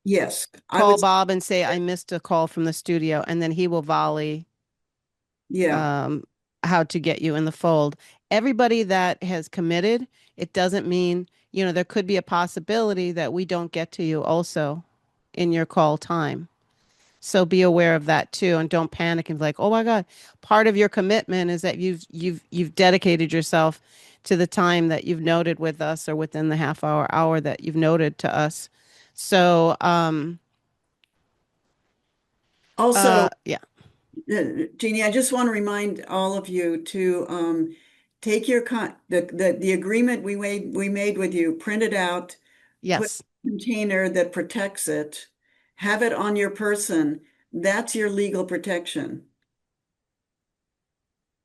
yes, I Call would. Bob and say, I missed a call from the studio, and then he will volley Yeah. um, how to get you in the fold. Everybody that has committed, it doesn't mean, there could be a possibility that we don't get to you also in your call time. So be aware of that too, and don't panic and be like, "Oh my God!" Part of your commitment is that you've dedicated yourself to the time that you've noted with us, or within the half hour that you've noted to us. So, Also, yeah, Jeannie, I just want to remind all of you to take your the agreement we made with you, print it out, put yes, a container that protects it, have it on your person. That's your legal protection.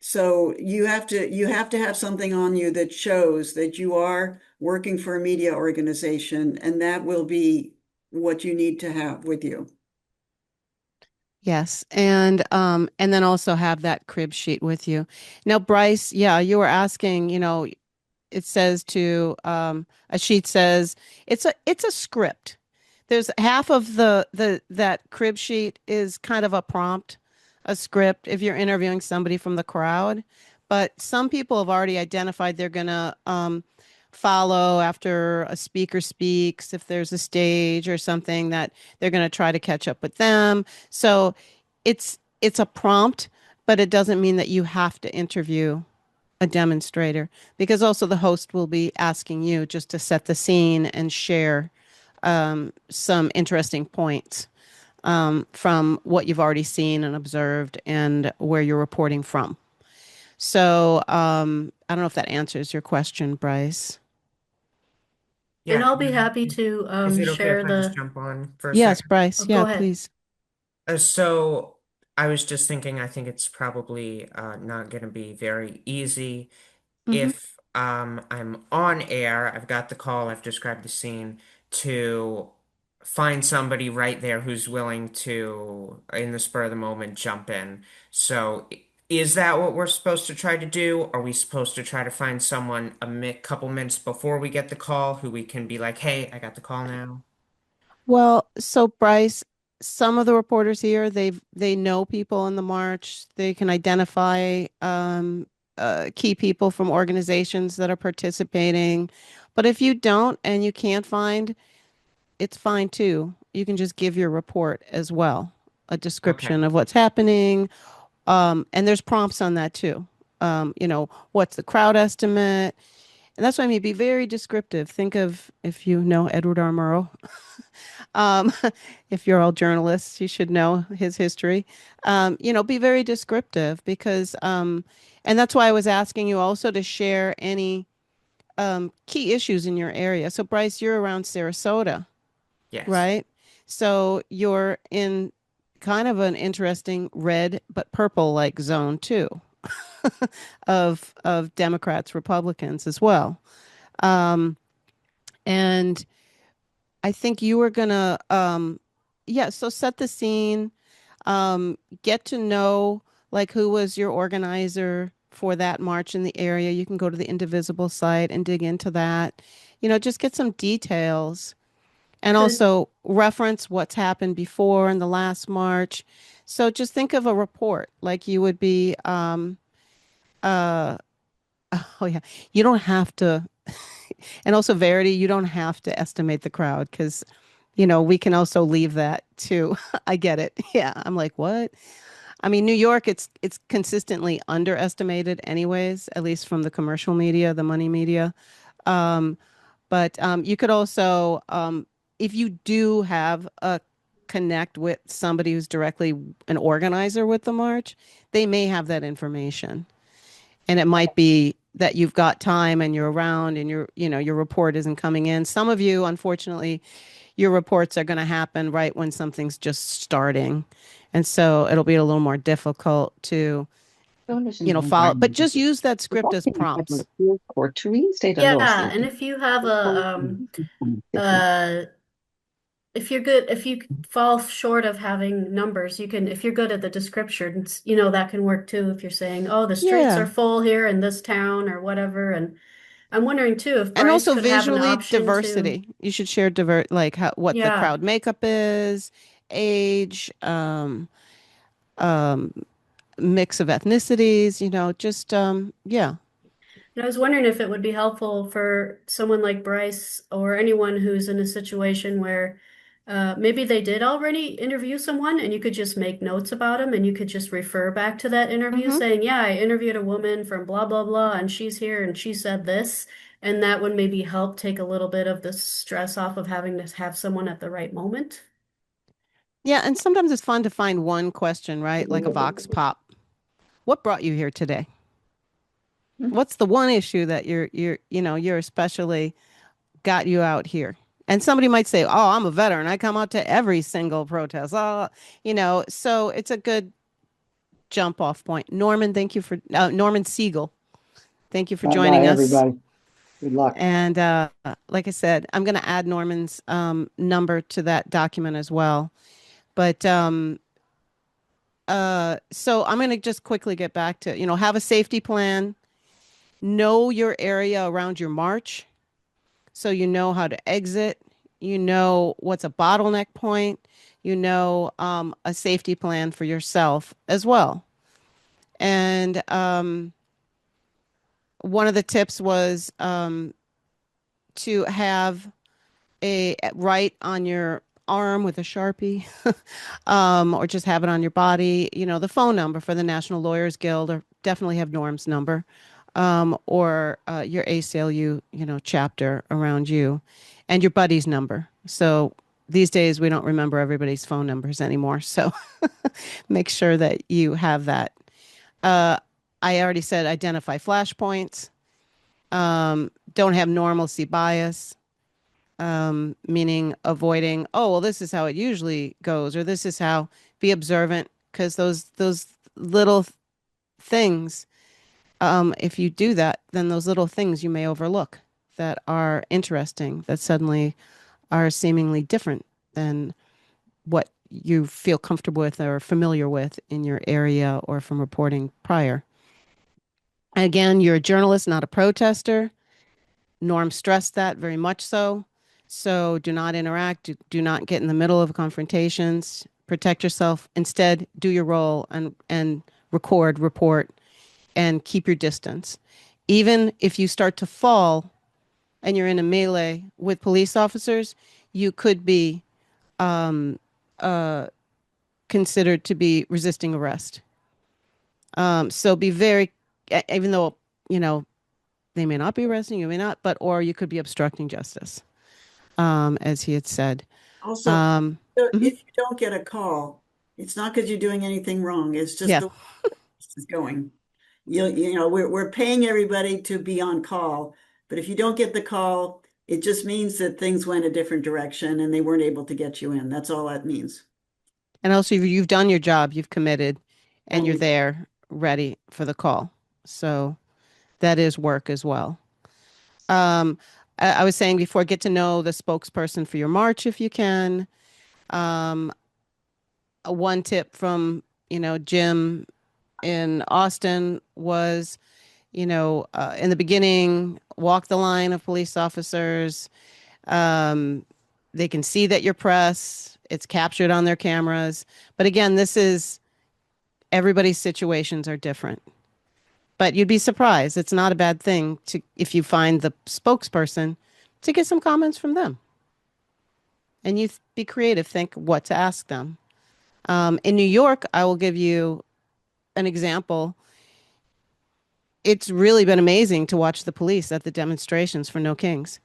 So you have to have something on you that shows that you are working for a media organization, and that will be what you need to have with you. Yes, and then also have that crib sheet with you. Now, Bryce, yeah, you were asking, it says to a sheet says it's a script. There's half of the that crib sheet is kind of a prompt, a script if you're interviewing somebody from the crowd. But some people have already identified they're gonna follow after a speaker speaks, if there's a stage or something that they're gonna try to catch up with them. So it's a prompt, but it doesn't mean that you have to interview a demonstrator because also the host will be asking you just to set the scene and share some interesting points from what you've already seen and observed and where you're reporting from. So I don't know if that answers your question, Bryce. And Yeah. I'll be happy to Is it okay if share I just the. jump on for a Yes, second? Bryce. Oh, Yeah, go ahead. please. So I was just thinking, I think it's probably not going to be very easy Hmm. if I'm on air, I've got the call, I've described the scene, to find somebody right there who's willing to, in the spur of the moment, jump in. So is that what we're supposed to try to do? Are we supposed to try to find someone couple minutes before we get the call who we can be like, hey, I got the call now? Well, so Bryce, some of the reporters here, they know people in the march. They can identify key people from organizations that are participating. But if you don't and you can't find, it's fine too. You can just give your report as well, a Okay. description of what's happening. And there's prompts on that too. What's the crowd estimate? And that's why I mean, be very descriptive. Think of if you know Edward R. Murrow. Um, if you're all journalists, you should know his history. Be very descriptive because, and that's why I was asking you also to share any key issues in your area. So, Bryce, you're around Sarasota, Yes. right? So you're in kind of an interesting red but purple like zone too of Democrats, Republicans as well. Um, and I think you were gonna, yeah, so set the scene, get to know like who was your organizer for that march in the area. You can go to the Indivisible site and dig into that. Just get some details and Could also reference what's happened before in the last march. So just think of a report like you would be, uh, oh yeah, you don't have to, and also Verity, you don't have to estimate the crowd because we can also leave that too. I get it. Yeah. I'm like, what? I mean, New York, it's consistently underestimated anyways, at least from the commercial media, the money media. Um, but you could also, if you do have a connect with somebody who's directly an organizer with the march, they may have that information. And it might be that you've got time and you're around and your report isn't coming in. Some of you, unfortunately, your reports are going to happen right when something's just starting. And so it'll be a little more difficult to, follow, but just use that script as prompts. Court to reinstate a Yeah, lawsuit. and if you have uh if you're good, if you fall short of having numbers, you can, if you're good at the descriptions, that can work too. If you're saying, oh, the streets are Yeah. full here in this town or whatever. And I'm wondering too if And Bryce also could have an visually option to, diversity. You should share like what the yeah. crowd makeup is, age, um, mix of ethnicities, just yeah. And I was wondering if it would be helpful for someone like Bryce or anyone who's in a situation where maybe they did already interview someone and you could just make notes about them and you could just refer back to that interview Hmm. saying, yeah, I interviewed a woman from blah, blah, blah, and she's here and she said this. And that would maybe help take a little bit of the stress off of having to have someone at the right moment. Yeah, and sometimes it's fun to find one question, right? Like a vox pop. What brought you here today? What's the one issue that you're especially got you out here? And somebody might say, "Oh, I'm a veteran. I come out to every single protest." Oh, so it's a good jump off point. Norman Siegel. Thank you for Bye bye, joining us. everybody. Good luck. And like I said, I'm going to add Norman's number to that document as well. But So I'm going to just quickly get back to, have a safety plan, know your area around your march so you know how to exit, you know what's a bottleneck point, a safety plan for yourself as well. And one of the tips was to have a write on your arm with a Sharpie, or just have it on your body, the phone number for the National Lawyers Guild, or definitely have Norm's number, or your ACLU, chapter around you, and your buddy's number. So these days we don't remember everybody's phone numbers anymore. So make sure that you have that. Uh, I already said identify flashpoints. Don't have normalcy bias, meaning avoiding, oh, well, this is how it usually goes, or this is how, be observant, because those little things, if you do that, then those little things you may overlook that are interesting, that suddenly are seemingly different than what you feel comfortable with or familiar with in your area or from reporting prior. Again, you're a journalist, not a protester. Norm stressed that very much so. So do not interact. Do not get in the middle of confrontations. Protect yourself. Instead, do your role and record, report, and keep your distance. Even if you start to fall and you're in a melee with police officers, you could be um, uh, considered to be resisting arrest. So be very, even though, you know, they may not be arresting you, may not, but, or you could be obstructing justice, as he had said. Also, Um, mhm. if you don't get a call, it's not because you're doing anything wrong. It's just Yeah. the way this is going. We're paying everybody to be on call, but if you don't get the call, it just means that things went a different direction and they weren't able to get you in. That's all that means. And also, you've done your job, you've committed, and And you're you, there ready for the call. So that is work as well. Um, I was saying before, get to know the spokesperson for your march if you can. Um, one tip from, Jim in Austin was, in the beginning, walk the line of police officers. Um, they can see that you're press. It's captured on their cameras. But again, everybody's situations are different. But you'd be surprised. It's not a bad thing to, if you find the spokesperson, to get some comments from them. And be creative, think what to ask them. In New York, I will give you an example. It's really been amazing to watch the police at the demonstrations for No Kings.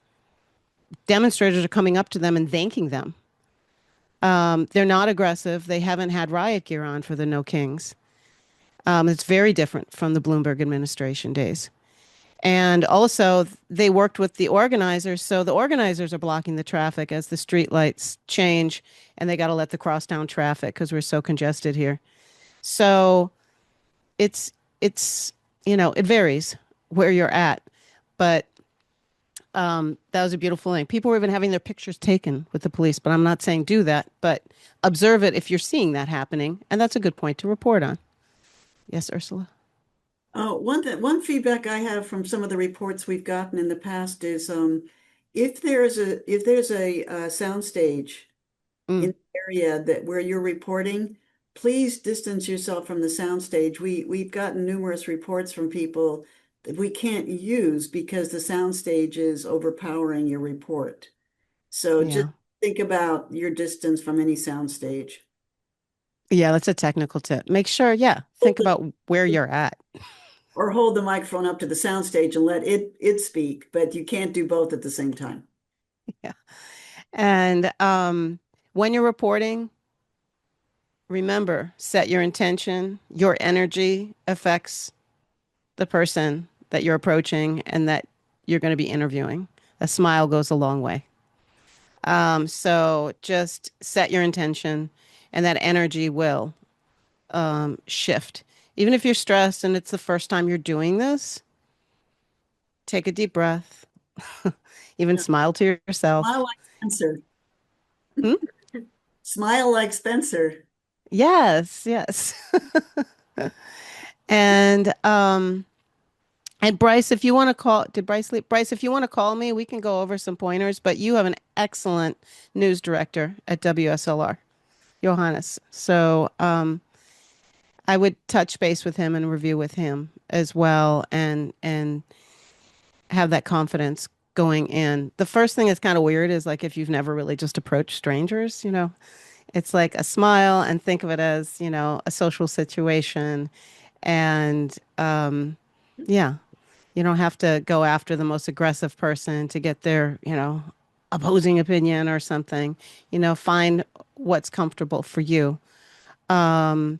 Demonstrators are coming up to them and thanking them. They're not aggressive. They haven't had riot gear on for the No Kings. It's very different from the Bloomberg administration days. And also, they worked with the organizers. So the organizers are blocking the traffic as the street lights change, and they got to let the crosstown traffic because we're so congested here. So it's it's it varies where you're at, but that was a beautiful thing. People were even having their pictures taken with the police, but I'm not saying do that, but observe it if you're seeing that happening, and that's a good point to report on. Yes, Ursula. one feedback I have from some of the reports we've gotten in the past is if there's a soundstage Mm, in the area that where you're reporting, please distance yourself from the soundstage. We've gotten numerous reports from people that we can't use because the soundstage is overpowering your report. So just yeah. think about your distance from any soundstage. Yeah, that's a technical tip. Make sure, yeah, think about where you're at. Or hold the microphone up to the soundstage and let it speak, but you can't do both at the same time. Yeah. And when you're reporting, remember, set your intention. Your energy affects the person that you're approaching and that you're going to be interviewing. A smile goes a long way. So just set your intention, and that energy will shift. Even if you're stressed and it's the first time you're doing this, take a deep breath. Even Yeah. smile to Smile yourself. like Spencer. Hmm? Smile like Spencer. Yes, yes. And Bryce, if you want to call, did Bryce leave? Bryce, if you want to call me, we can go over some pointers, but you have an excellent news director at WSLR, Johannes. So I would touch base with him and review with him as well and have that confidence going in. The first thing that's kind of weird is like if you've never really just approached strangers, it's like a smile and think of it as, a social situation. And yeah, you don't have to go after the most aggressive person to get their, opposing opinion or something. Find what's comfortable for you. Um,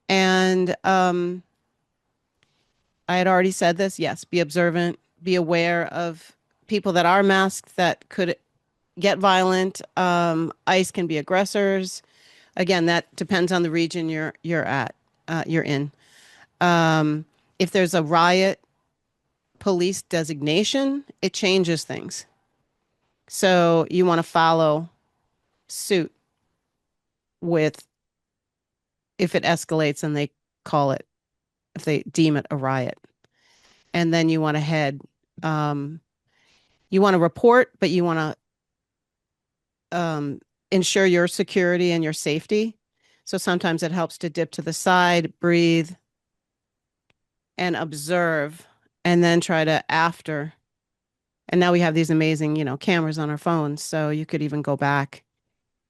and I had already said this. Yes, be observant, be aware of people that are masked that could get violent. ICE can be aggressors. Again, that depends on the region you're in. Um, if there's a riot police designation, it changes things. So you want to follow suit with if it escalates and they call it, if they deem it a riot. And then um, you want to report, but you want to ensure your security and your safety. So sometimes it helps to dip to the side, breathe, and observe, and then try to after. And now we have these amazing, cameras on our phones. So you could even go back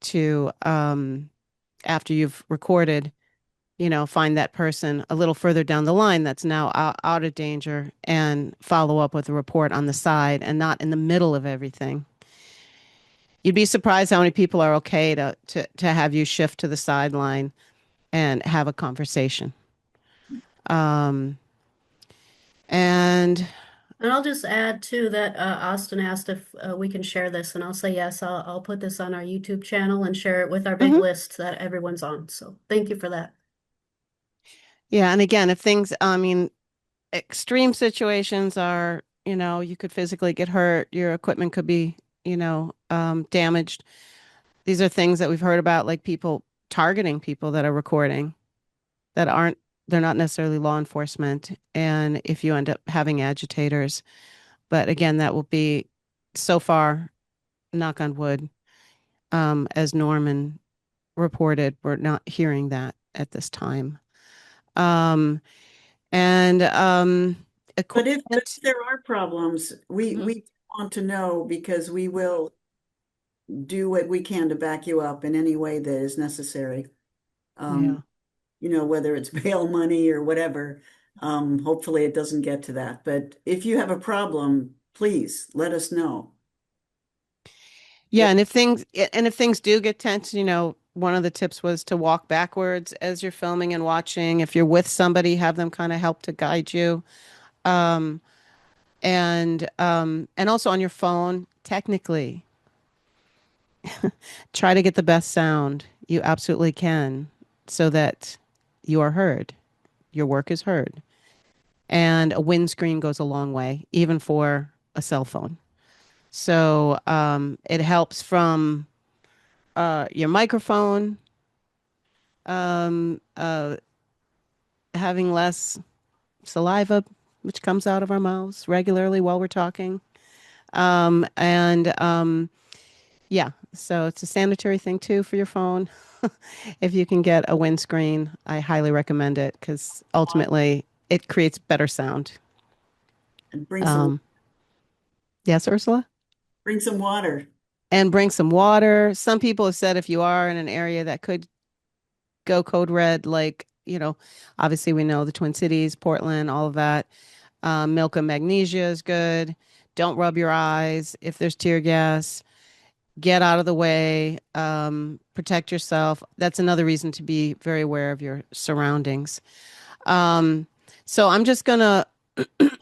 to after you've recorded, find that person a little further down the line that's now out of danger and follow up with a report on the side and not in the middle of everything. You'd be surprised how many people are okay to have you shift to the sideline and have a conversation. Um, and And I'll just add too that Austin asked if we can share this, and I'll say yes. I'll put this on our YouTube channel and share it with our big mhm. list that everyone's on. So thank you for that. Yeah, and again, if things, I mean, extreme situations are, you could physically get hurt, your equipment could be, damaged. These are things that we've heard about, like people targeting people that are recording that aren't, they're not necessarily law enforcement. And if you end up having agitators, but again, that will be so far, knock on wood, as Norman reported, we're not hearing that at this time. Um, and But if equipment. there are problems, Mhm. we want to know because we will do what we can to back you up in any way that is necessary. Yeah. Um, whether it's bail money or whatever. Hopefully it doesn't get to that. But if you have a problem, please let us know. Yeah, and if things do get tense, one of the tips was to walk backwards as you're filming and watching. If you're with somebody, have them kind of help to guide you. Um, and also on your phone, technically, try to get the best sound you absolutely can so that you are heard. Your work is heard. And a windscreen goes a long way, even for a cell phone. So it helps from your microphone, uh, having less saliva, which comes out of our mouths regularly while we're talking. And yeah, so it's a sanitary thing too for your phone. If you can get a windscreen, I highly recommend it because ultimately it creates better sound. And Um, yes, Ursula? bring some water. And bring some water. Some people have said if you are in an area that could go code red, like, obviously we know the Twin Cities, Portland, all of that. Milk and magnesia is good. Don't rub your eyes. If there's tear gas, get out of the way. Protect yourself. That's another reason to be very aware of your surroundings. Um, so I'm just going to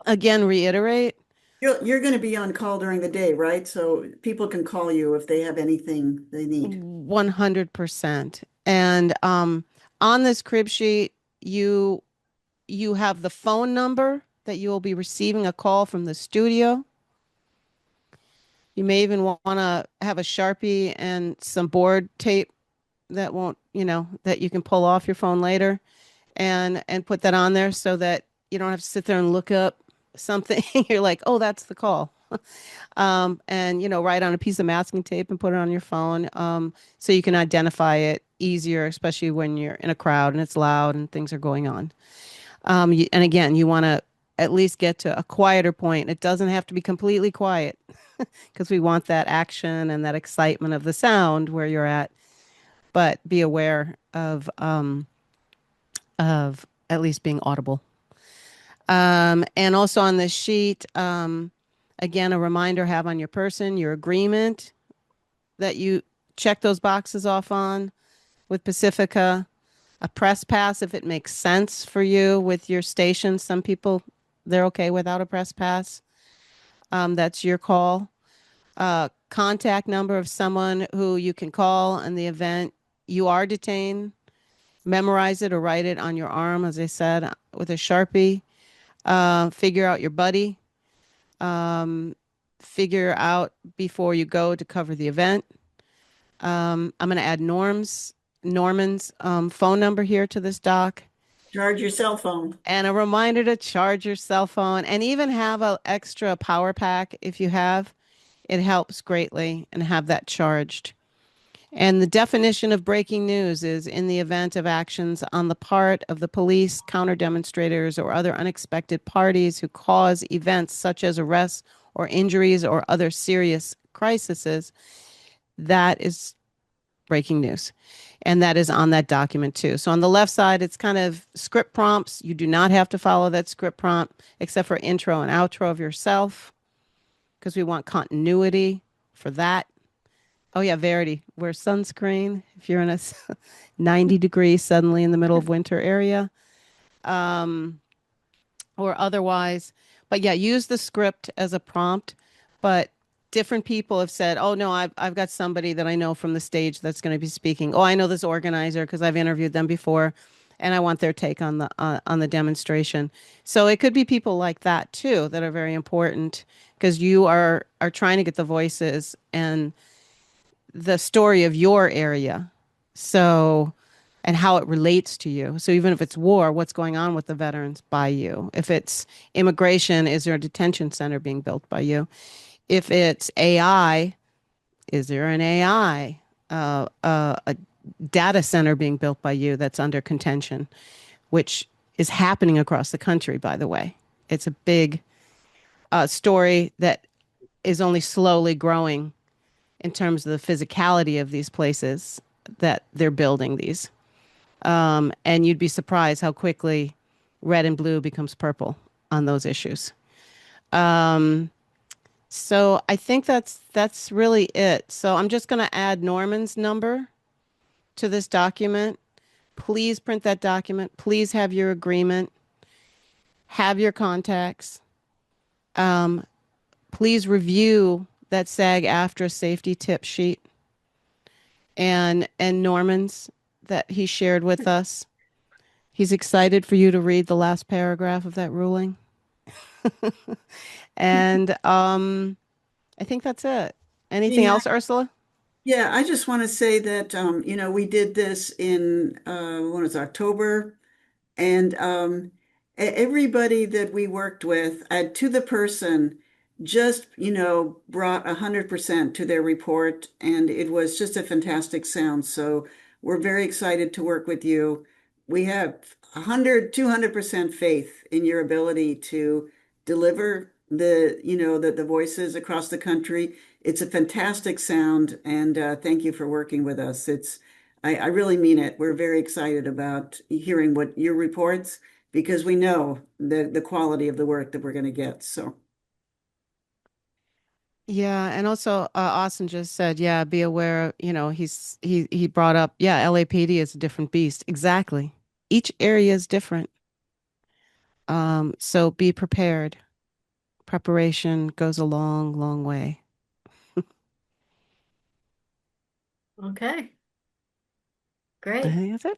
again reiterate You're going to be on call during the day, right? So people can call you if they have anything they need. 100%. And on this crib sheet, you have the phone number that you will be receiving a call from the studio. You may even want to have a Sharpie and some board tape that won't, that you can pull off your phone later and put that on there so that you don't have to sit there and look up something. You're like, oh, that's the call. And write on a piece of masking tape and put it on your phone, so you can identify it easier, especially when you're in a crowd and it's loud and things are going on. And again, you want to at least get to a quieter point. It doesn't have to be completely quiet because we want that action and that excitement of the sound where you're at, but be aware of at least being audible. And also on this sheet, again, a reminder, have on your person your agreement that you check those boxes off on with Pacifica, a press pass if it makes sense for you with your station. Some people, they're okay without a press pass. That's your call. Contact number of someone who you can call in the event you are detained. Memorize it or write it on your arm, as I said, with a Sharpie. Figure out your buddy. Figure out before you go to cover the event. I'm going to add Norman's phone number here to this doc. Charge your cell phone. And a reminder to charge your cell phone and even have an extra power pack if you have. It helps greatly and have that charged. And the definition of breaking news is in the event of actions on the part of the police, counter demonstrators, or other unexpected parties who cause events such as arrests or injuries or other serious crises, that is breaking news. And that is on that document too. So on the left side, it's kind of script prompts. You do not have to follow that script prompt except for intro and outro of yourself because we want continuity for that. Oh yeah, Verity, wear sunscreen if you're in a 90 degrees suddenly in the middle of winter area, or otherwise. But yeah, use the script as a prompt. But different people have said, "Oh no, I've got somebody that I know from the stage that's going to be speaking. Oh, I know this organizer because I've interviewed them before, and I want their take on the demonstration." So it could be people like that too that are very important because you are trying to get the voices and the story of your area. So, and how it relates to you. So even if it's war, what's going on with the veterans by you? If it's immigration, is there a detention center being built by you? If it's AI, is there an AI, a data center being built by you that's under contention, which is happening across the country, by the way. It's a big story that is only slowly growing in terms of the physicality of these places that they're building these. And you'd be surprised how quickly red and blue becomes purple on those issues. So I think that's really it. So I'm just going to add Norman's number to this document. Please print that document. Please have your agreement. Have your contacts. Please review that SAG-AFTRA safety tip sheet and Norman's that he shared with us. He's excited for you to read the last paragraph of that ruling. And I think that's it. Anything Yeah. else, Ursula? Yeah, I just want to say that, we did this in, when was it, October? And everybody that we worked with, to the person, just, brought 100% to their report. And it was just a fantastic sound. So we're very excited to work with you. We have 200% faith in your ability to deliver the voices across the country. It's a fantastic sound. And thank you for working with us. I really mean it. We're very excited about hearing what your reports, because we know the quality of the work that we're going to get. So, Yeah, and also Austin just said, yeah, be aware, he brought up, yeah, LAPD is a different beast. Exactly. Each area is different. So be prepared. Preparation goes a long, long way. Okay, I great. think that's it.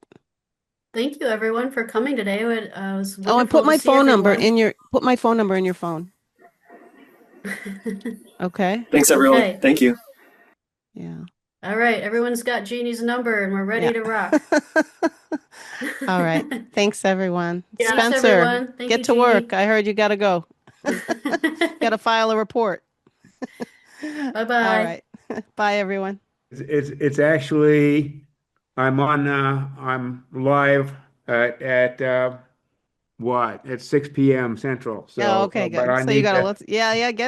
Thank you everyone for coming today. It was Oh, and wonderful to see put my phone number in your phone. everyone. Okay. Thanks, everyone. Okay. Thank you. Yeah. All right, everyone's got Jeannie's number and we're ready Yeah. to rock. All right. Thanks, everyone. Thanks, Spencer, everyone. Thank get you, to work. Jeannie. I heard you got to go. Got to file a report. All Bye-bye. right. Bye, everyone. It's actually I'm live at what? At 6 p.m. Central. Oh, So okay, but good. I So you need got to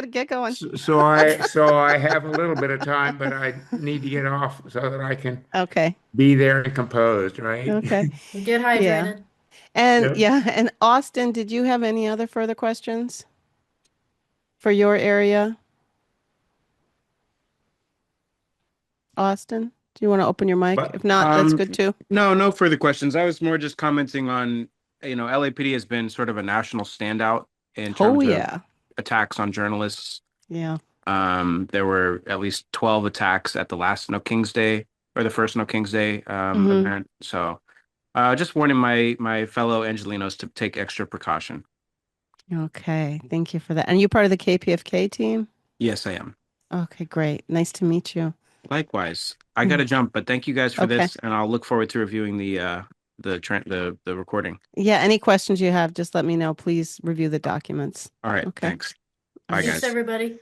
to get going. so I have a little bit of time, but I need to get off so that I can Okay. be there and composed, right? Okay. Get Yeah. hydrated. And Yep. yeah, and Austin, did you have any other further questions for your area? Austin, do you want to open your mic? But If not, that's good too. No further questions. I was more just commenting on, LAPD has been sort of a national standout in Oh, terms of yeah. attacks on journalists. Yeah. There were at least 12 attacks at the last No King's Day or the first No King's Day Mhm. event. So just warning my fellow Angelinos to take extra precaution. Okay. Thank you for that. And you part of the KPFK team? Yes, I am. Okay, great. Nice to meet you. Likewise. I got to jump, but thank you guys for Okay. this, and I'll look forward to reviewing the recording. Yeah, any questions you have, just let me know. Please review the documents. All right, Okay. thanks. All Bye, right. Thanks, guys. everybody.